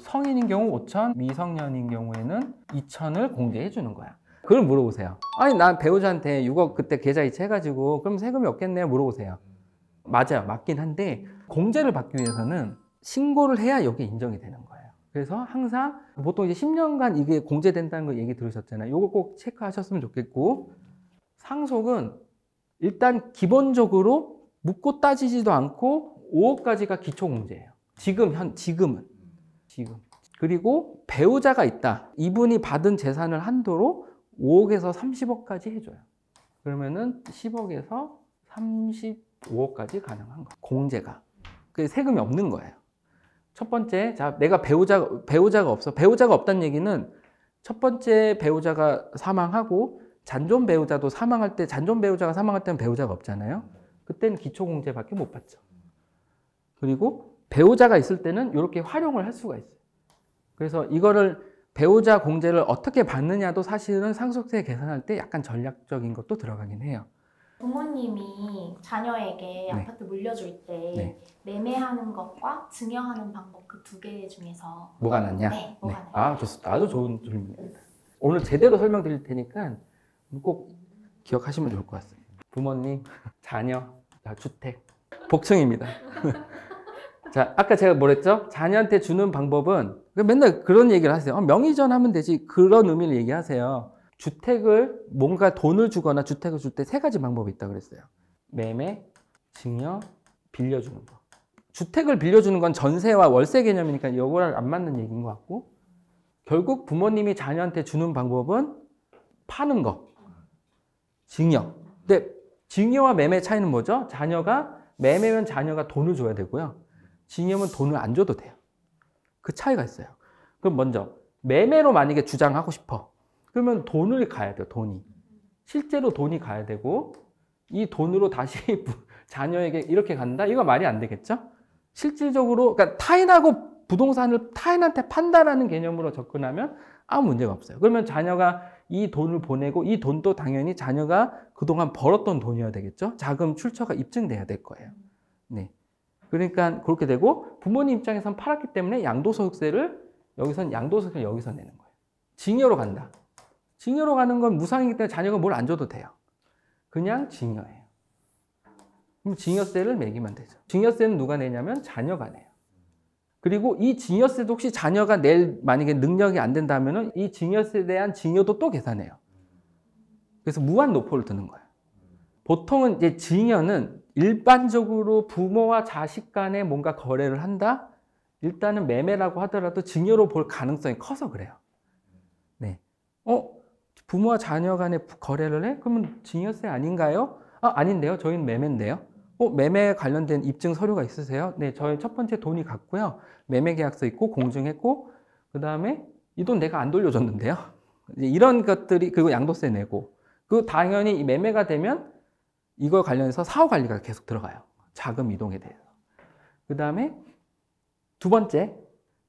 성인인 경우 5천, 미성년인 경우에는 2천을 공제해 주는 거야. 그걸 물어보세요. 아니 난 배우자한테 6억 그때 계좌이체 해가지고 그럼 세금이 없겠네요 물어보세요. 맞아요. 맞긴 한데 공제를 받기 위해서는 신고를 해야 여기에 인정이 되는 거예요. 그래서 항상 보통 이제 10년간 이게 공제된다는 거 얘기 들으셨잖아요. 이거 꼭 체크하셨으면 좋겠고 상속은 일단 기본적으로 묻고 따지지도 않고 5억까지가 기초공제예요. 지금은. 그리고 배우자가 있다. 이분이 받은 재산을 한도로 5억에서 30억까지 해줘요. 그러면은 10억에서 35억까지 가능한 거예요. 공제가. 그게 세금이 없는 거예요. 첫 번째, 자, 내가 배우자가 없어. 배우자가 없다는 얘기는 첫 번째 배우자가 사망하고 잔존 배우자도 사망할 때, 잔존 배우자가 사망할 때는 배우자가 없잖아요. 그때는 기초공제밖에 못 받죠. 그리고 배우자가 있을 때는 이렇게 활용을 할 수가 있어요. 그래서 이거를 배우자 공제를 어떻게 받느냐도 사실은 상속세 계산할 때 약간 전략적인 것도 들어가긴 해요. 부모님이 자녀에게 아파트 물려줄 때 매매하는 것과 증여하는 방법 그 두 개 중에서 뭐가 낫냐? 네, 뭐가 낫냐? 아, 좋습니다. 아주 좋은 질문입니다. 오늘 제대로 설명드릴 테니까 꼭 기억하시면 좋을 것 같습니다. 부모님, 자녀, 주택, 복층입니다. 자, 아까 제가 뭐랬죠? 자녀한테 주는 방법은 맨날 그런 얘기를 하세요. 명의전 하면 되지. 그런 의미를 얘기하세요. 주택을 뭔가 돈을 주거나 주택을 줄 때 세 가지 방법이 있다고 그랬어요. 매매, 증여, 빌려주는 거. 주택을 빌려주는 건 전세와 월세 개념이니까 이거랑 안 맞는 얘기인 것 같고, 결국 부모님이 자녀한테 주는 방법은 파는 거, 증여. 근데 증여와 매매 차이는 뭐죠? 자녀가 매매면 자녀가 돈을 줘야 되고요. 증여면 돈을 안 줘도 돼요. 그 차이가 있어요. 그럼 먼저 매매로 만약에 주장하고 싶어. 그러면 돈을 가야 돼요. 돈이. 실제로 돈이 가야 되고 이 돈으로 다시 자녀에게 이렇게 간다? 이거 말이 안 되겠죠? 실질적으로 그러니까 타인하고 부동산을 타인한테 판다라는 개념으로 접근하면 아무 문제가 없어요. 그러면 자녀가 이 돈을 보내고 이 돈도 당연히 자녀가 그동안 벌었던 돈이어야 되겠죠? 자금 출처가 입증돼야 될 거예요. 네. 그러니까 그렇게 되고 부모님 입장에선 팔았기 때문에 양도소득세를 여기서 내는 거예요. 증여로 간다. 증여로 가는 건 무상이기 때문에 자녀가 뭘 안 줘도 돼요. 그냥 증여예요. 그럼 증여세를 매기면 되죠. 증여세는 누가 내냐면 자녀가 내요. 그리고 이 증여세도 혹시 자녀가 낼 만약에 능력이 안 된다면은 이 증여세에 대한 증여도 또 계산해요. 그래서 무한 노포를 드는 거예요. 보통은 이제 증여는 일반적으로 부모와 자식 간에 뭔가 거래를 한다? 일단은 매매라고 하더라도 증여로 볼 가능성이 커서 그래요. 네. 부모와 자녀 간에 거래를 해? 그러면 증여세 아닌가요? 아닌데요. 저희는 매매인데요. 매매에 관련된 입증 서류가 있으세요? 네, 저희 첫 번째 돈이 갔고요. 매매 계약서 있고 공증했고 그 다음에 이 돈 내가 안 돌려줬는데요. 이런 것들이 그리고 양도세 내고 그 당연히 이 매매가 되면 이걸 관련해서 사후 관리가 계속 들어가요. 자금 이동에 대해서. 그 다음에 두 번째,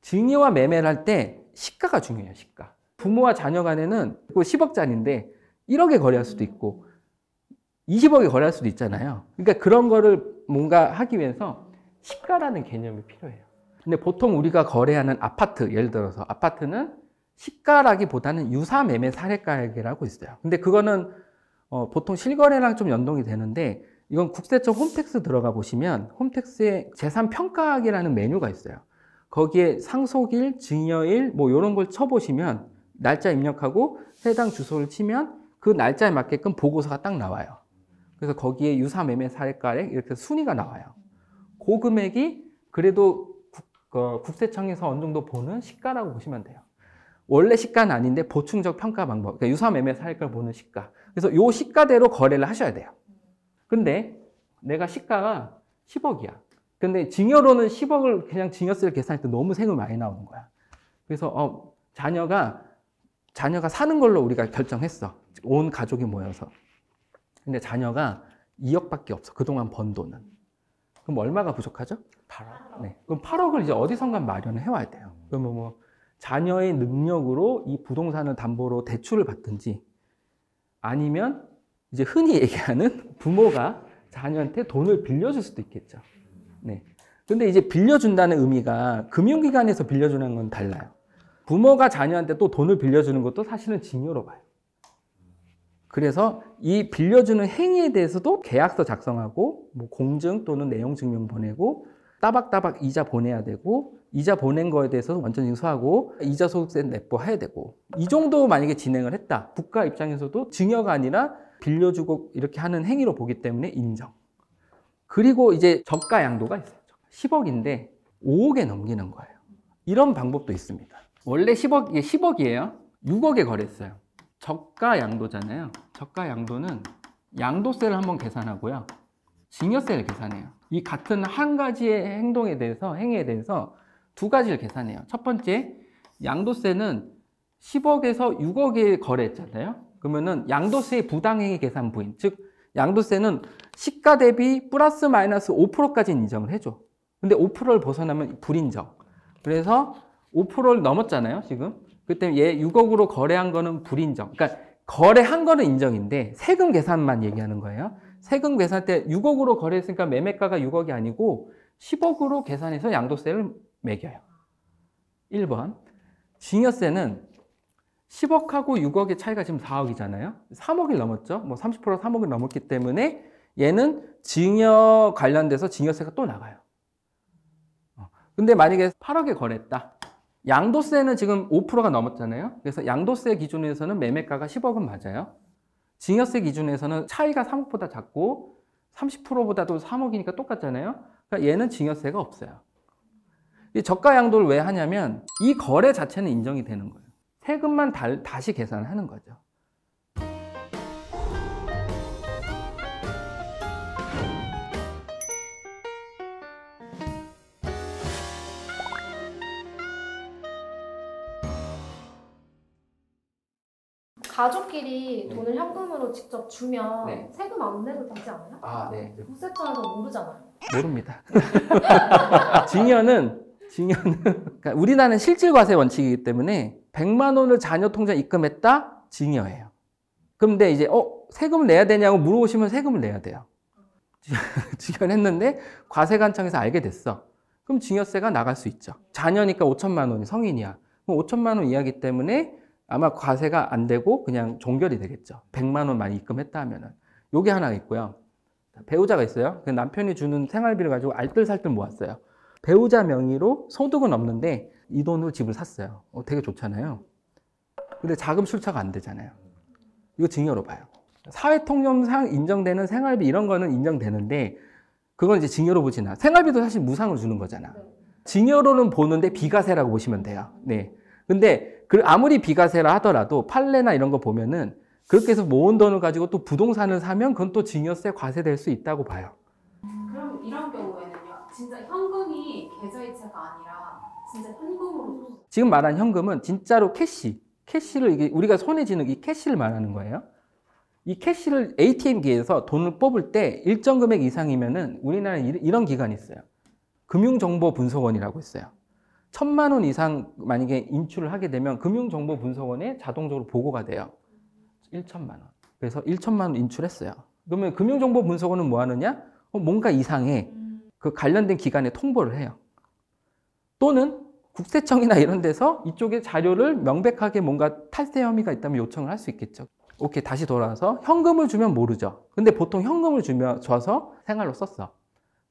증여와 매매를 할 때 시가가 중요해요. 시가. 부모와 자녀 간에는 10억짜리인데 1억에 거래할 수도 있고 20억에 거래할 수도 있잖아요. 그러니까 그런 거를 뭔가 하기 위해서 시가라는 개념이 필요해요. 근데 보통 우리가 거래하는 아파트, 예를 들어서 아파트는 시가라기보다는 유사매매 사례가액이라고 있어요. 근데 그거는 보통 실거래랑 좀 연동이 되는데 이건 국세청 홈택스 들어가 보시면 홈택스에 재산평가학이라는 메뉴가 있어요. 거기에 상속일, 증여일 뭐 이런 걸 쳐보시면 날짜 입력하고 해당 주소를 치면 그 날짜에 맞게끔 보고서가 딱 나와요. 그래서 거기에 유사매매 사례가액 이렇게 순위가 나와요. 그 금액이 그래도 국세청에서 어느 정도 보는 시가라고 보시면 돼요. 원래 시가는 아닌데 보충적 평가 방법, 그러니까 유사매매 사례가를 보는 시가. 그래서 요 시가대로 거래를 하셔야 돼요. 근데 내가 시가가 10억이야. 근데 증여로는 10억을 그냥 증여세를 계산할 때 너무 세금이 많이 나오는 거야. 그래서 자녀가 사는 걸로 우리가 결정했어. 온 가족이 모여서. 근데 자녀가 2억밖에 없어. 그동안 번 돈은. 그럼 얼마가 부족하죠? 8억. 네. 그럼 8억을 이제 어디선가 마련을 해와야 돼요. 그러면 뭐 자녀의 능력으로 이 부동산을 담보로 대출을 받든지 아니면 이제 흔히 얘기하는 부모가 자녀한테 돈을 빌려줄 수도 있겠죠. 네. 근데 이제 빌려준다는 의미가 금융기관에서 빌려주는 건 달라요. 부모가 자녀한테 또 돈을 빌려주는 것도 사실은 증여로 봐요. 그래서 이 빌려주는 행위에 대해서도 계약서 작성하고 뭐 공증 또는 내용 증명 보내고 따박따박 이자 보내야 되고 이자 보낸 거에 대해서 완전 인수하고 이자 소득세 납부해야 되고 이 정도 만약에 진행을 했다. 국가 입장에서도 증여가 아니라 빌려주고 이렇게 하는 행위로 보기 때문에 인정. 그리고 이제 저가 양도가 있어요. 10억인데 5억에 넘기는 거예요. 이런 방법도 있습니다. 원래 10억이에요. 6억에 거래했어요. 저가 양도잖아요. 저가 양도는 양도세를 한번 계산하고요. 증여세를 계산해요. 이 같은 한 가지의 행위에 대해서 두 가지를 계산해요. 첫 번째, 양도세는 10억에서 6억에 거래했잖아요. 그러면은 양도세의 부당행위 계산 부인, 즉 양도세는 시가 대비 플러스 마이너스 5%까지는 인정을 해줘. 근데 5%를 벗어나면 불인정. 그래서 5%를 넘었잖아요, 지금. 그때 얘 6억으로 거래한 거는 불인정. 그러니까 거래한 거는 인정인데 세금 계산만 얘기하는 거예요. 세금 계산 때 6억으로 거래했으니까 매매가가 6억이 아니고 10억으로 계산해서 양도세를 매겨요. 1번. 증여세는 10억하고 6억의 차이가 지금 4억이잖아요. 3억이 넘었죠. 뭐 30% 3억이 넘었기 때문에 얘는 증여 관련돼서 증여세가 또 나가요. 근데 만약에 8억에 거래했다. 양도세는 지금 5%가 넘었잖아요. 그래서 양도세 기준에서는 매매가가 10억은 맞아요. 증여세 기준에서는 차이가 3억보다 작고 30%보다도 3억이니까 똑같잖아요. 그러니까 얘는 증여세가 없어요. 이 저가 양도를 왜 하냐면 이 거래 자체는 인정이 되는 거예요. 세금만 다시 계산하는 거죠. 가족끼리 돈을 현금으로 직접 주면 네. 세금 안 내도 되지 않아요? 아, 네. 국세청에서 모르잖아요. 모릅니다. 증여는 그러니까 우리나라는 실질과세 원칙이기 때문에 100만 원을 자녀 통장에 입금했다? 증여예요. 그런데 이제 세금을 내야 되냐고 물어보시면 세금을 내야 돼요. 증여를 했는데 과세관청에서 알게 됐어. 그럼 증여세가 나갈 수 있죠. 자녀니까 5천만 원이 성인이야. 그럼 5천만 원 이하기 때문에 아마 과세가 안 되고 그냥 종결이 되겠죠. 100만 원만 입금했다 하면은. 요게 하나 있고요. 배우자가 있어요. 그 남편이 주는 생활비를 가지고 알뜰살뜰 모았어요. 배우자 명의로 소득은 없는데 이 돈으로 집을 샀어요. 되게 좋잖아요. 근데 자금 출처가 안 되잖아요. 이거 증여로 봐요. 사회통념상 인정되는 생활비 이런 거는 인정되는데 그건 이제 증여로 보진 않아. 생활비도 사실 무상으로 주는 거잖아. 증여로는 보는데 비과세라고 보시면 돼요. 네. 근데 아무리 비과세라 하더라도 판례나 이런 거 보면은 그렇게 해서 모은 돈을 가지고 또 부동산을 사면 그건 또 증여세 과세될 수 있다고 봐요. 그럼 이런 경우에는요, 진짜 현금이 계좌이체가 아니라 진짜 현금으로. 지금 말한 현금은 진짜로 캐시를 이게 우리가 손에 쥐는 이 캐시를 말하는 거예요. 이 캐시를 ATM기에서 돈을 뽑을 때 일정 금액 이상이면은 우리나라에 이런 기관이 있어요. 금융정보분석원이라고 있어요. 1,000만 원 이상 만약에 인출을 하게 되면 금융정보분석원에 자동적으로 보고가 돼요. 1,000만 원. 그래서 1,000만 원 인출했어요. 그러면 금융정보분석원은 뭐 하느냐? 뭔가 이상해. 그 관련된 기관에 통보를 해요. 또는 국세청이나 이런 데서 이쪽에 자료를 명백하게 뭔가 탈세 혐의가 있다면 요청을 할 수 있겠죠. 오케이, 다시 돌아와서 현금을 주면 모르죠. 근데 보통 현금을 줘서 생활로 썼어.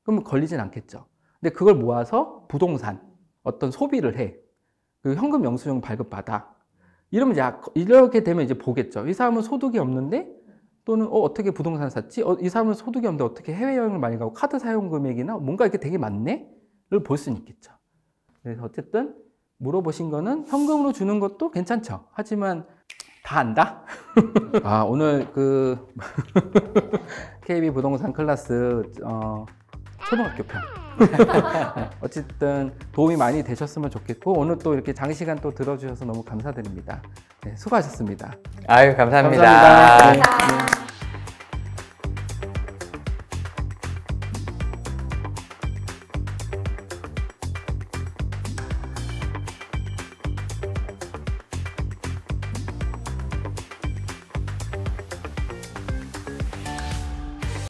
그러면 걸리진 않겠죠. 근데 그걸 모아서 부동산, 어떤 소비를 해. 그 현금 영수증 발급받아. 이러면 이렇게 되면 이제 보겠죠. 이 사람은 소득이 없는데 또는 어떻게 부동산 샀지? 이 사람은 소득이 없는데 어떻게 해외여행을 많이 가고 카드 사용 금액이나 뭔가 이렇게 되게 많네?를 볼 수는 있겠죠. 그래서 어쨌든 물어보신 거는 현금으로 주는 것도 괜찮죠. 하지만 다 안다? 오늘 그 KB 부동산 클래스 초등학교 편. 어쨌든 도움이 많이 되셨으면 좋겠고 오늘 또 이렇게 장시간 또 들어주셔서 너무 감사드립니다. 네, 수고하셨습니다. 아유, 감사합니다. 감사합니다. 네. 감사합니다.